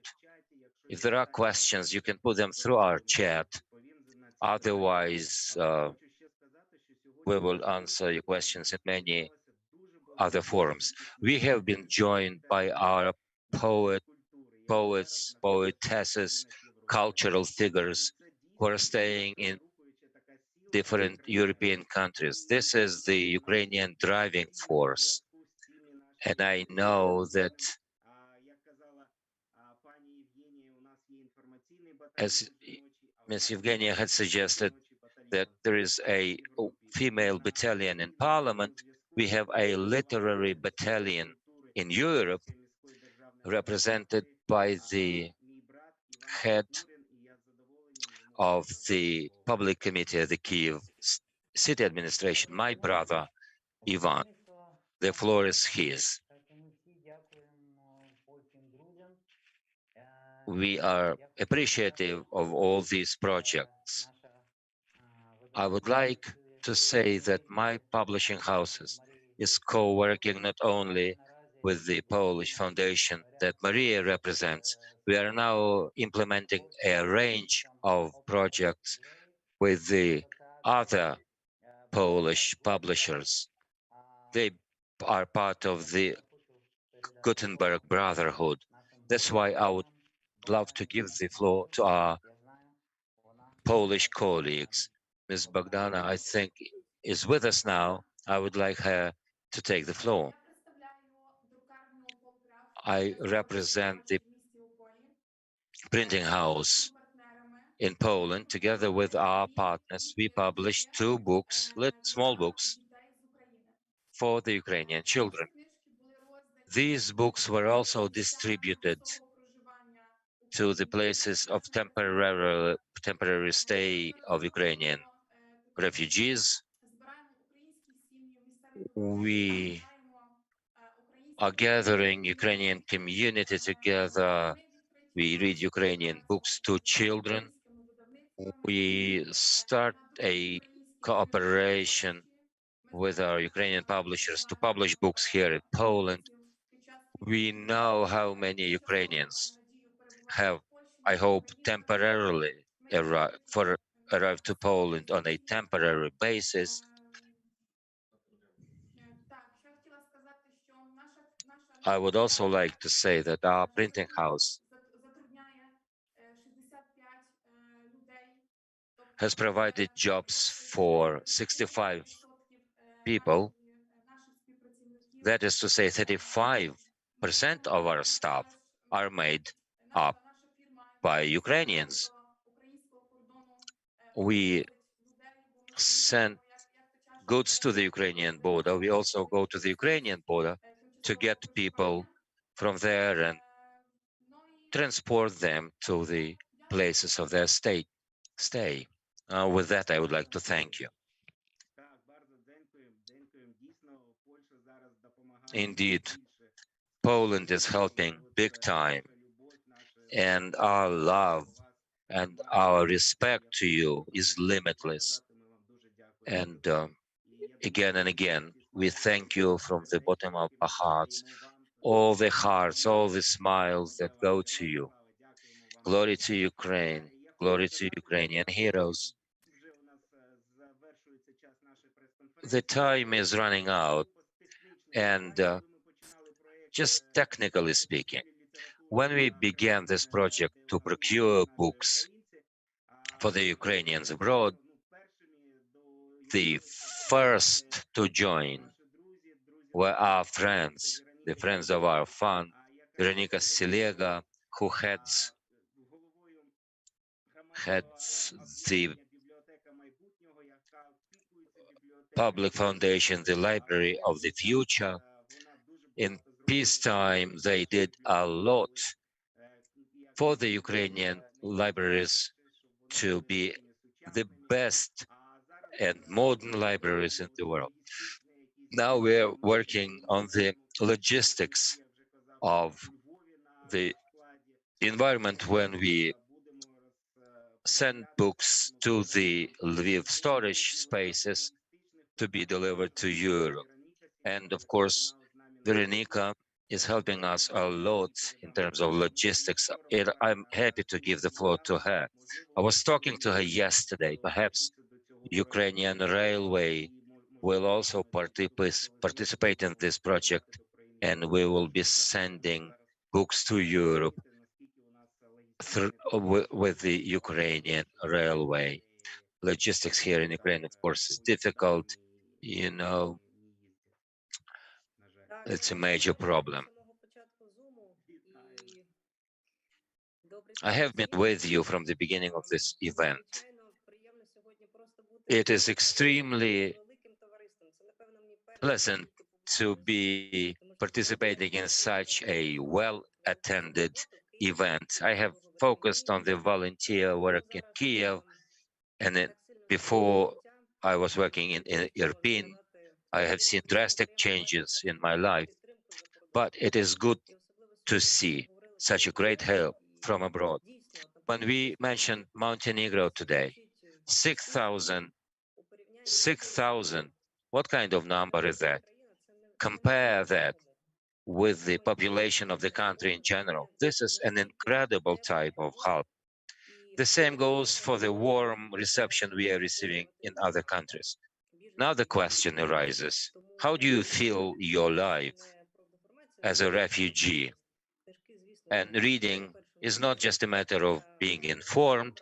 If there are questions, you can put them through our chat. Otherwise, we will answer your questions in many other forums. We have been joined by our poets, poetesses, cultural figures who are staying in different European countries. This is the Ukrainian driving force. And I know that, as Ms. Yevhenia had suggested, that there is a female battalion in parliament. We have a literary battalion in Europe represented by the head of the public committee of the Kyiv city administration, my brother, Ivan. The floor is his. We are appreciative of all these projects. I would like to say that my publishing houses is co-working not only with the Polish foundation that Maria represents. We are now implementing a range of projects with the other Polish publishers. They are part of the Gutenberg Brotherhood. That's why I would love to give the floor to our Polish colleagues. Ms. Bogdana, I think, is with us now. I would like her to take the floor. I represent the printing house in Poland. Together with our partners, we published 2 books, small books, for the Ukrainian children. These books were also distributed to the places of temporary stay of Ukrainian refugees. We are gathering Ukrainian community together. We read Ukrainian books to children. We start a cooperation with our Ukrainian publishers to publish books here in Poland. We know how many Ukrainians have, I hope, temporarily arrived to Poland on a temporary basis. I would also like to say that our printing house has provided jobs for 65 people. That is to say, 35% of our staff are made up by Ukrainians. We send goods to the Ukrainian border. We also go to the Ukrainian border to get people from there and transport them to the places of their stay. With that, I would like to thank you. Indeed, Poland is helping big time, and our love and our respect to you is limitless. And again, we thank you from the bottom of our hearts, all the hearts, all the smiles that go to you. Glory to Ukraine, glory to Ukrainian heroes. The time is running out, and just technically speaking, when we began this project to procure books for the Ukrainians abroad, the first to join were our friends, the friends of our fund, Verkhovna, who heads the public foundation, the Library of the Future. In peacetime, they did a lot for the Ukrainian libraries to be the best and modern libraries in the world. Now we're working on the logistics of the environment when we send books to the Lviv storage spaces to be delivered to Europe. And of course, Drahica is helping us a lot in terms of logistics. I'm happy to give the floor to her. I was talking to her yesterday. Perhaps Ukrainian Railway will also participate in this project, and we will be sending books to Europe with the Ukrainian Railway. Logistics here in Ukraine, of course, is difficult. You know, it's a major problem. I have been with you from the beginning of this event. It is extremely pleasant to be participating in such a well-attended event. I have focused on the volunteer work in Kyiv, and before I was working in Irpin, I have seen drastic changes in my life, but it is good to see such a great help from abroad. When we mentioned Montenegro today, 6,000, 6,000, what kind of number is that? Compare that with the population of the country in general. This is an incredible type of help. The same goes for the warm reception we are receiving in other countries. Now the question arises, how do you feel your life as a refugee? And reading is not just a matter of being informed,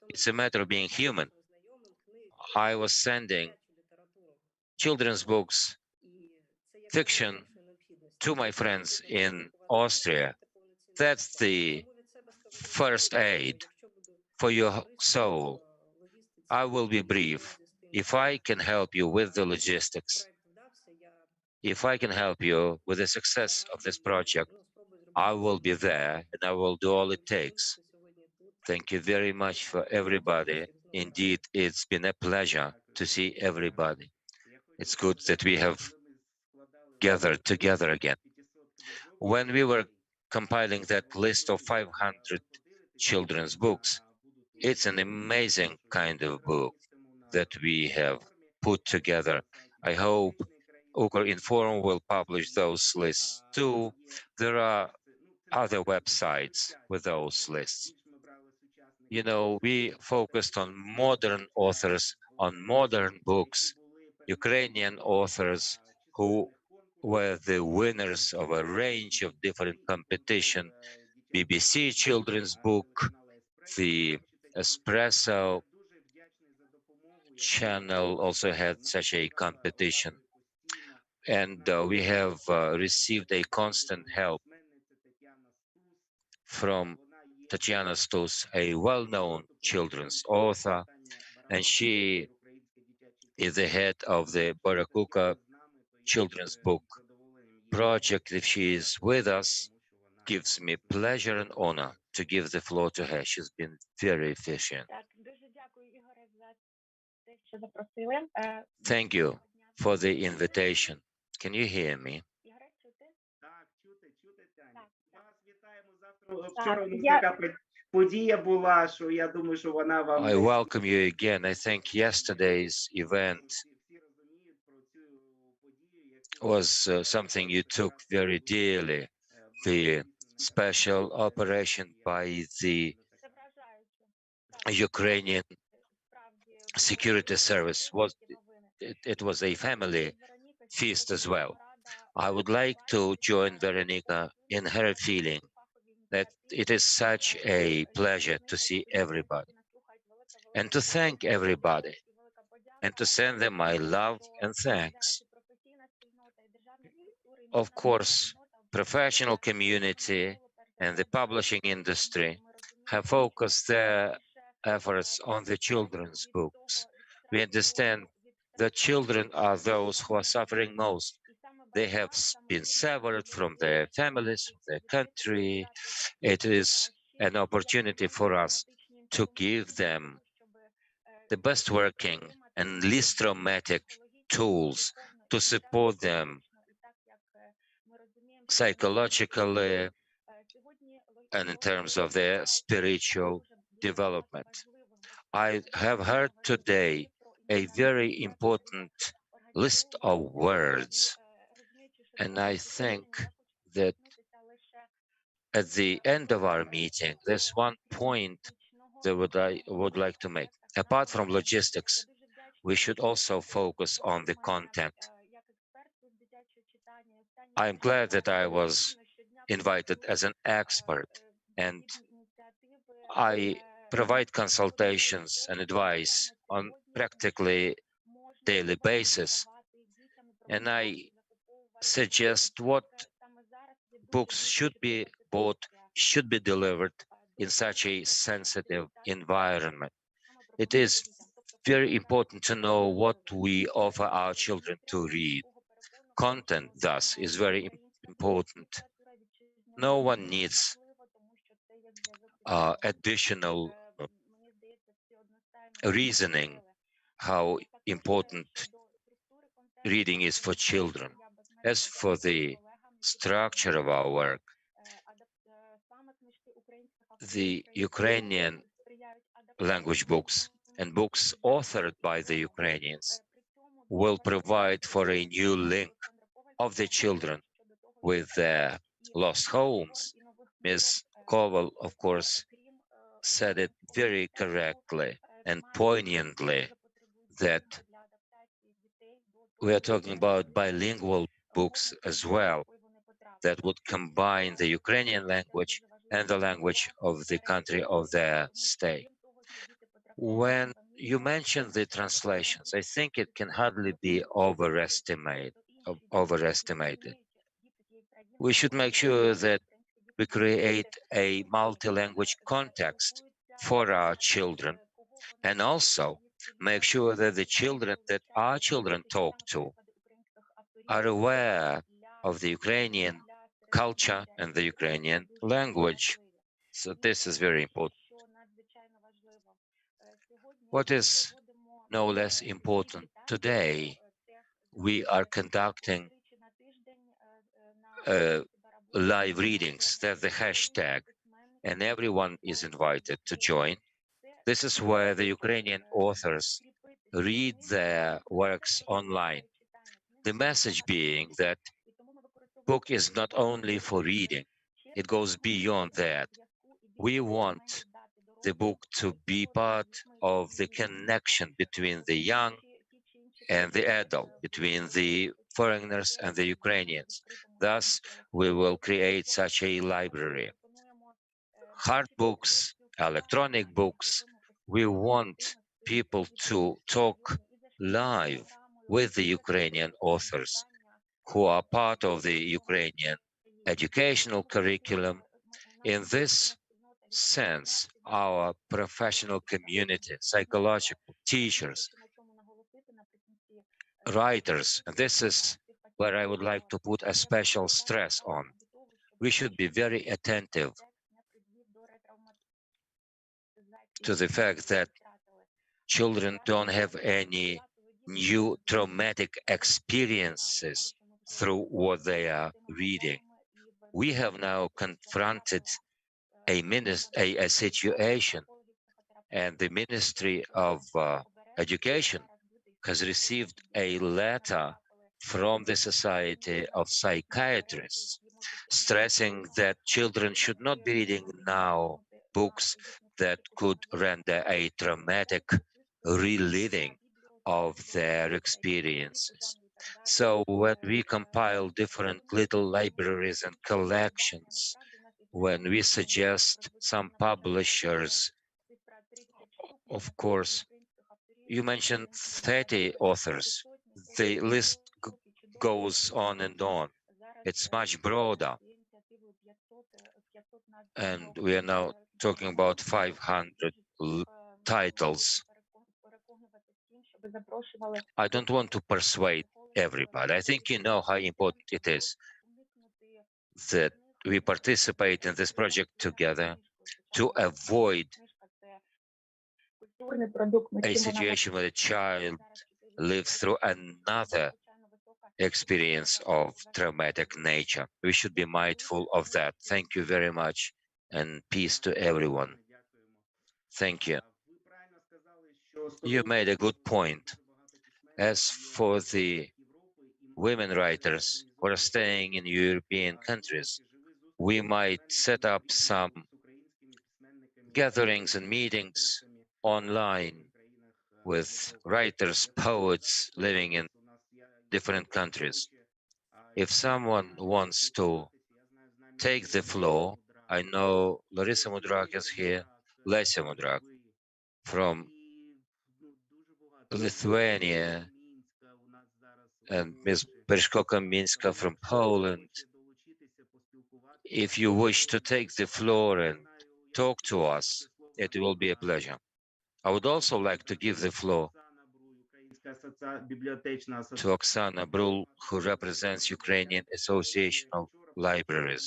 it's a matter of being human. I was sending children's books, fiction, to my friends in Austria. That's the first aid for your soul. I will be brief. If I can help you with the logistics, if I can help you with the success of this project, I will be there and I will do all it takes. Thank you very much for everybody. Indeed, it's been a pleasure to see everybody. It's good that we have gathered together again. When we were compiling that list of 500 children's books, it's an amazing kind of book that we have put together. I hope Ukrinform will publish those lists too. There are other websites with those lists. You know, we focused on modern authors, on modern books, Ukrainian authors who were the winners of a range of different competition. BBC children's book, the Espresso channel also had such a competition. And we have received a constant help from Tatiana Stus, a well-known children's author, and she is the head of the Barakuka children's book project. If she is with us, gives me pleasure and honor to give the floor to her. She's been very efficient. Thank you for the invitation. Can you hear me? I welcome you again. I think yesterday's event was something you took very dearly. The special operation by the Ukrainian security service it was a family feast as well. I would like to join Veronica in her feeling that it is such a pleasure to see everybody and to thank everybody and to send them my love and thanks. Of course, professional community and the publishing industry have focused their efforts on the children's books. We understand that children are those who are suffering most. They have been severed from their families, from their country. It is an opportunity for us to give them the best working and least traumatic tools to support them psychologically and in terms of their spiritual development. I have heard today a very important list of words, and I think that at the end of our meeting, there's one point that I would like to make. Apart from logistics, we should also focus on the content. I'm glad that I was invited as an expert, and I provide consultations and advice on practically daily basis, and I suggest what books should be bought, should be delivered in such a sensitive environment. It is very important to know what we offer our children to read. Content, thus, is very important. No one needs additional reasoning how important reading is for children. As for the structure of our work, the Ukrainian language books and books authored by the Ukrainians will provide for a new link of the children with their lost homes. Ms. Koval, of course, said it very correctly and poignantly that we are talking about bilingual books as well that would combine the Ukrainian language and the language of the country of their stay. When you mention the translations, I think it can hardly be overestimated. We should make sure that we create a multi-language context for our children, and also make sure that the children that our children talk to are aware of the Ukrainian culture and the Ukrainian language. So this is very important. What is no less important today, we are conducting live readings. That's the hashtag, and everyone is invited to join. This is where the Ukrainian authors read their works online. The message being that book is not only for reading, it goes beyond that. We want the book to be part of the connection between the young and the adult, between the foreigners and the Ukrainians. Thus, we will create such a library. Hard books, electronic books, we want people to talk live with the Ukrainian authors who are part of the Ukrainian educational curriculum. In this sense, our professional community, psychological teachers, writers, and this is where I would like to put a special stress on. We should be very attentive to the fact that children don't have any new traumatic experiences through what they are reading. We have now confronted a situation, and the Ministry of Education has received a letter from the Society of Psychiatrists stressing that children should not be reading now books that could render a traumatic reliving of their experiences. So when we compile different little libraries and collections, when we suggest some publishers, of course, you mentioned 30 authors. The list goes on and on. It's much broader. And we are now talking about 500 titles. I don't want to persuade everybody. I think you know how important it is that we participate in this project together to avoid a situation where a child lives through another experience of traumatic nature. We should be mindful of that. Thank you very much, and peace to everyone. Thank you. You made a good point. As for the women writers who are staying in European countries, we might set up some gatherings and meetings online with writers, poets living in different countries. If someone wants to take the floor, I know Larysa Mudrak is here, Lesia Mudrak from Lithuania, and Ms. Pershkoka-Minska from Poland. If you wish to take the floor and talk to us, it will be a pleasure. I would also like to give the floor to Oksana Brul, who represents Ukrainian Association of Libraries.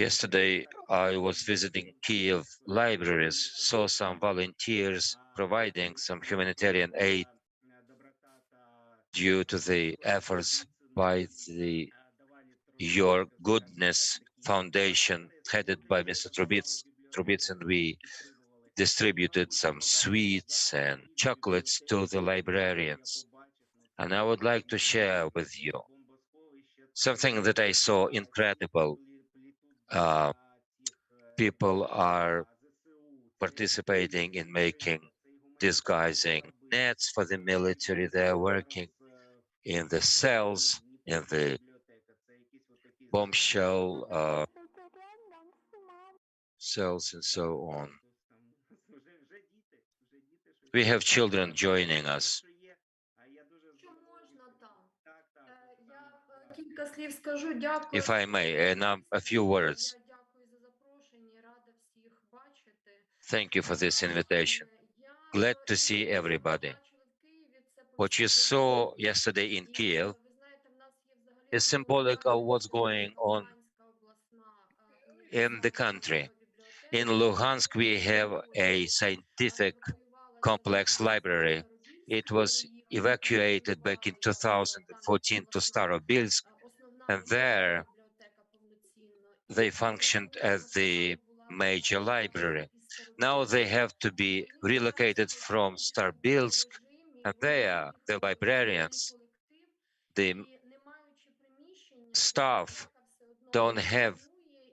Yesterday, I was visiting Kyiv libraries, saw some volunteers providing some humanitarian aid due to the efforts by the Your Goodness Foundation, headed by Mr. Trubitsyn. We distributed some sweets and chocolates to the librarians. And I would like to share with you something that I saw incredible. People are participating in making disguising nets for the military. They're working in the cells, in the bombshell cells, and so on. We have children joining us. If I may, a few words. Thank you for this invitation. Glad to see everybody. What you saw yesterday in Kyiv is symbolic of what's going on in the country. In Luhansk, we have a scientific complex library. It was evacuated back in 2014 to Starobilsk, and there they functioned as the major library. Now they have to be relocated from Starobilsk, and there the librarians, the staff don't have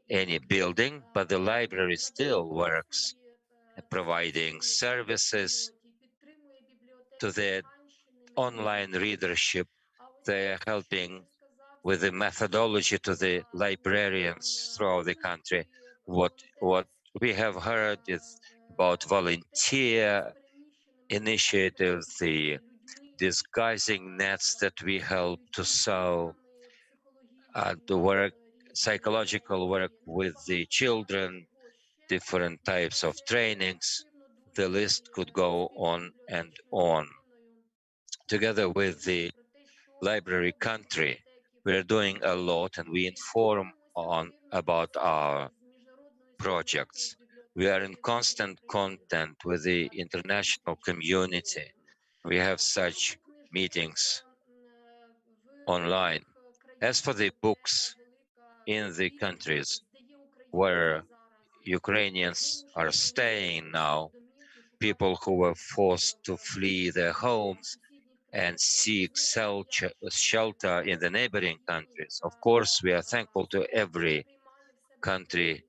any building, but the library still works, providing services to the online readership. They are helping with the methodology to the librarians throughout the country. What we have heard is about volunteer initiatives, the disguising nets that we help to sew, the work, psychological work with the children, different types of trainings. The list could go on and on. Together with the library country, we are doing a lot, and we inform about our projects. We are in constant contact with the international community. We have such meetings online. As for the books in the countries where Ukrainians are staying now, people who were forced to flee their homes and seek shelter in the neighboring countries. Of course, we are thankful to every country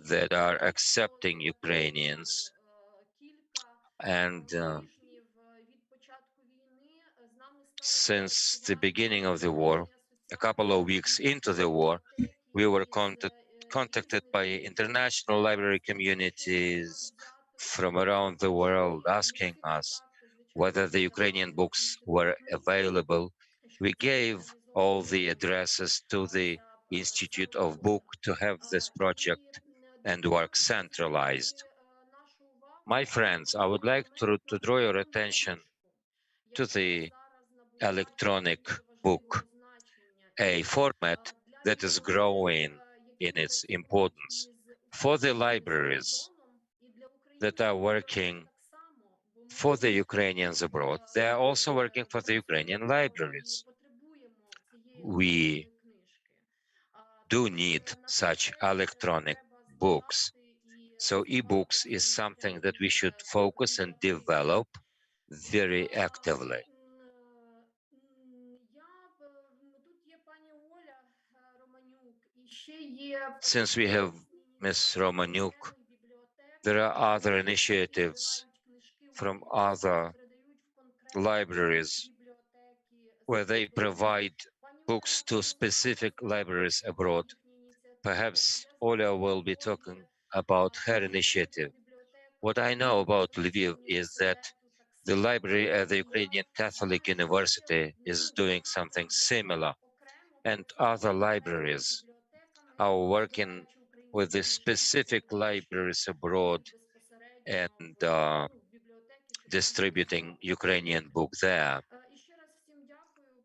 that are accepting Ukrainians. And since the beginning of the war, a couple of weeks into the war, we were contacted by international library communities from around the world asking us whether the Ukrainian books were available. We gave all the addresses to the Institute of Book to have this project and work centralized. My friends, I would like to draw your attention to the electronic book, a format that is growing in its importance for the libraries that are working for the Ukrainians abroad. They are also working for the Ukrainian libraries. We do need such electronic books. So e-books is something that we should focus and develop very actively. Since we have Ms. Romaniuk, there are other initiatives from other libraries where they provide books to specific libraries abroad. Perhaps Olha will be talking about her initiative. What I know about Lviv is that the library at the Ukrainian Catholic University is doing something similar, and other libraries are working with the specific libraries abroad and distributing Ukrainian book there.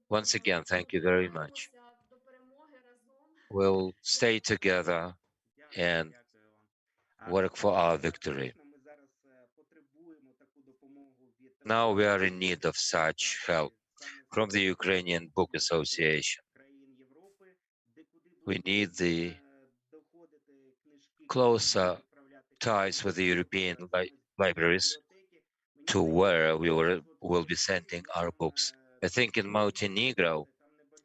Once again, thank you very much. We'll stay together and Дякую вам. work for our victory. Дійсно, ми зараз потребуємо таку допомогу від Now we are in need of such help саме from the Ukrainian Book Association. країн Європи, де куди We need the доходити книжки, closer відправляти ties with the European libraries бібліотеки. to where we will be sending our books. I think in Montenegro,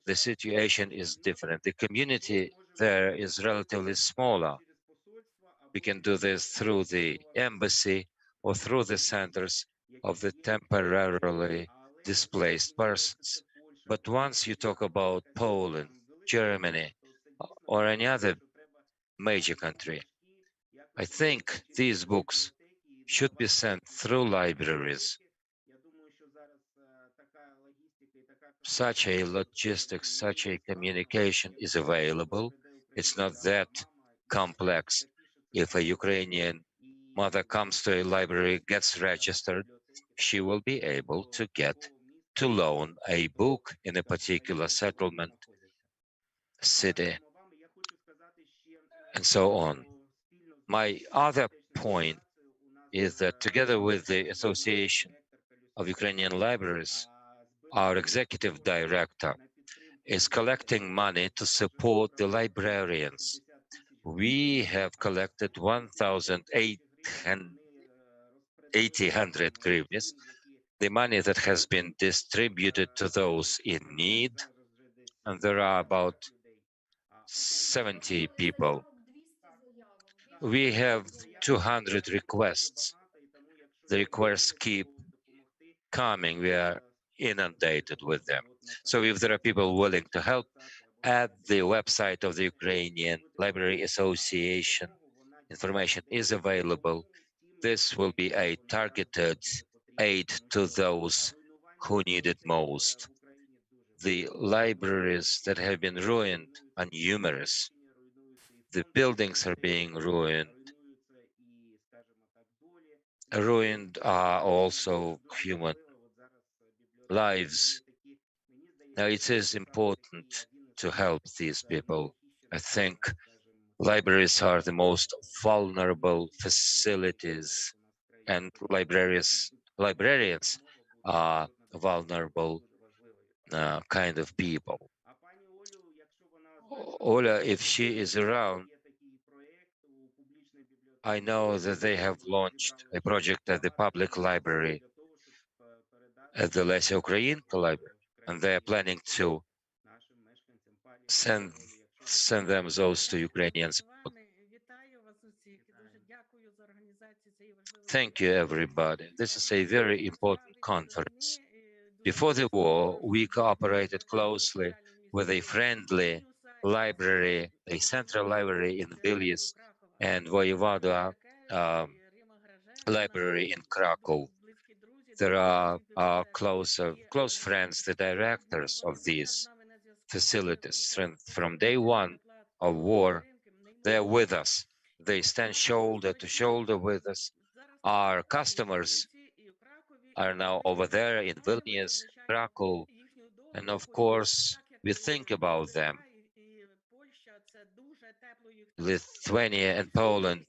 the situation is different. The community there is relatively smaller. We can do this through the embassy or through the centers of the temporarily displaced persons. But once you talk about Poland, Germany, or any other major country, I think these books should be sent through libraries. Such a logistics, such a communication is available. It's not that complex. If a Ukrainian mother comes to a library, gets registered, she will be able to get to loan a book in a particular settlement, city, and so on. My other point is that together with the Association of Ukrainian Libraries, our executive director is collecting money to support the librarians. We have collected 1,800 hryvnias, the money that has been distributed to those in need, and there are about 70 people. We have 200 requests. The requests keep coming. We are inundated with them. So if there are people willing to help, at the website of the Ukrainian Library Association, information is available. This will be a targeted aid to those who need it most. The libraries that have been ruined are numerous. The buildings are being ruined. Ruined are also human lives. Now, it is important to help these people. I think libraries are the most vulnerable facilities, and librarians are vulnerable kind of people. Olha, if she is around, I know that they have launched a project at the public library, at the Larysa Ukrainka library, and they are planning to send them those to Ukrainians. Thank you, everybody. This is a very important conference. Before the war, we cooperated closely with a friendly library, a central library in Vilnius, and Voyevoda library in Krakow. There are close friends, the directors of these facilities. From day one of war, they're with us. They stand shoulder to shoulder with us. Our customers are now over there in Vilnius, Krakow, and of course, we think about them. Lithuania and Poland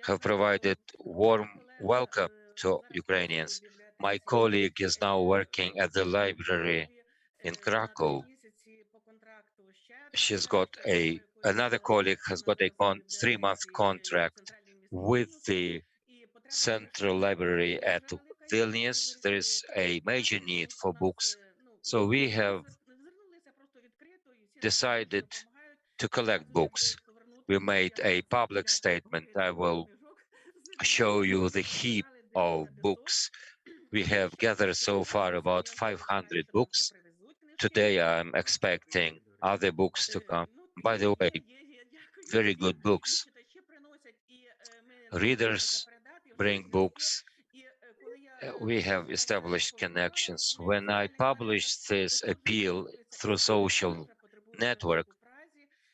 have provided warm welcome to Ukrainians. My colleague is now working at the library in Krakow. She's got another colleague has got a 3-month contract with the Central Library at Vilnius. There is a major need for books, so we have decided to collect books. We made a public statement. I will show you the heap of books. We have gathered so far about 500 books. Today I'm expecting other books to come. By the way, very good books. Readers bring books. We have established connections. When I published this appeal through social network,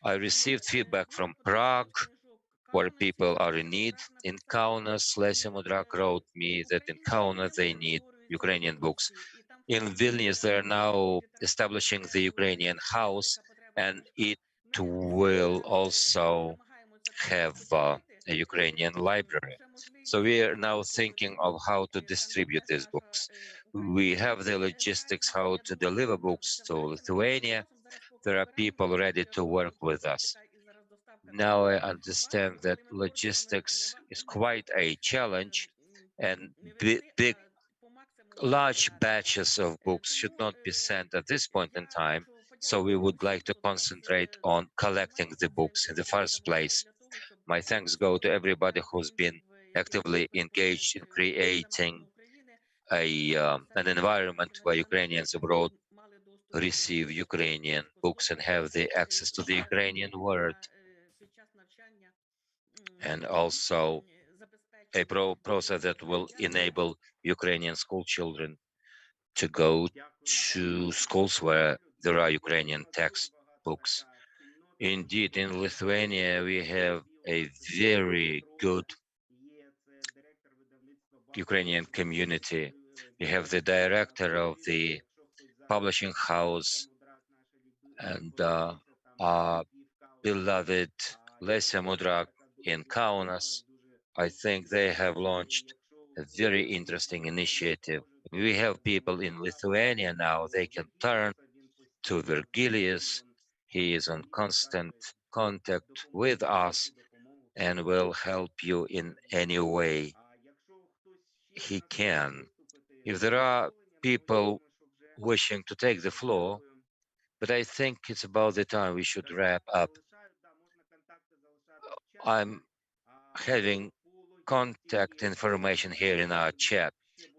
I received feedback from Prague, where people are in need. In Kaunas, Lesya Mudrak wrote me that in Kaunas they need Ukrainian books. In Vilnius, they are now establishing the Ukrainian house, and it will also have a Ukrainian library. So we are now thinking of how to distribute these books. We have the logistics how to deliver books to Lithuania. There are people ready to work with us. Now I understand that logistics is quite a challenge, and big, large batches of books should not be sent at this point in time. So we would like to concentrate on collecting the books in the first place. My thanks go to everybody who's been actively engaged in creating an environment where Ukrainians abroad receive Ukrainian books and have the access to the Ukrainian word, and also a process that will enable Ukrainian school children to go to schools where there are Ukrainian textbooks. Indeed, in Lithuania, we have a very good Ukrainian community. We have the director of the publishing house and our beloved Lesya Mudrak in Kaunas. I think they have launched a very interesting initiative. We have people in Lithuania now, they can turn to Virgilius. He is in constant contact with us and will help you in any way he can. If there are people wishing to take the floor, but I think it's about the time we should wrap up. I'm having contact information here in our chat.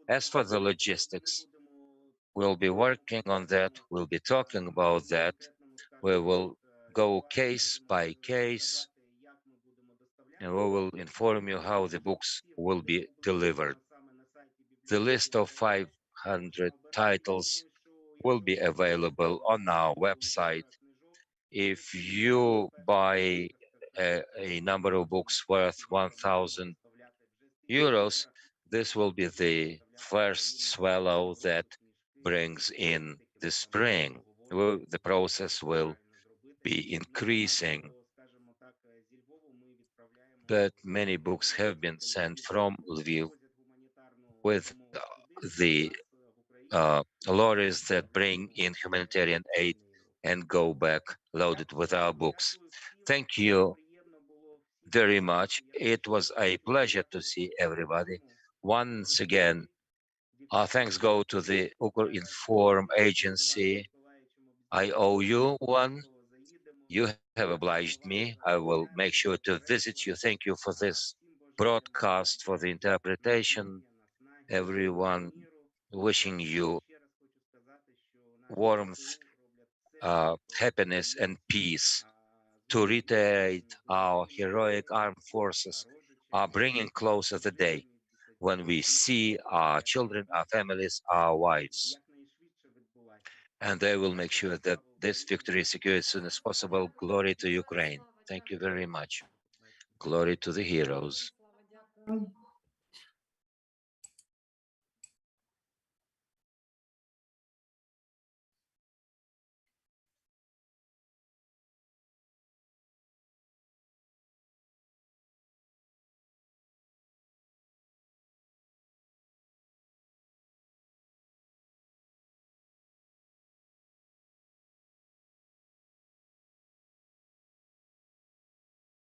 As for the logistics, we'll be working on that. We'll be talking about that. We will go case by case, and we will inform you how the books will be delivered. The list of 500 titles will be available on our website. If you buy a number of books worth 1,000 euros, this will be the first swallow that brings in the spring. The process will be increasing, but many books have been sent from Lviv with the lorries that bring in humanitarian aid and go back loaded with our books. Thank you very much. It was a pleasure to see everybody. Once again, our thanks go to the Ukrinform agency. I owe you one. You have obliged me. I will make sure to visit you. Thank you for this broadcast, for the interpretation. Everyone wishing you warmth, happiness, and peace. To reiterate, our heroic armed forces are bringing closer the day when we see our children, our families, our wives. And they will make sure that this victory is secured as soon as possible. Glory to Ukraine. Thank you very much. Glory to the heroes.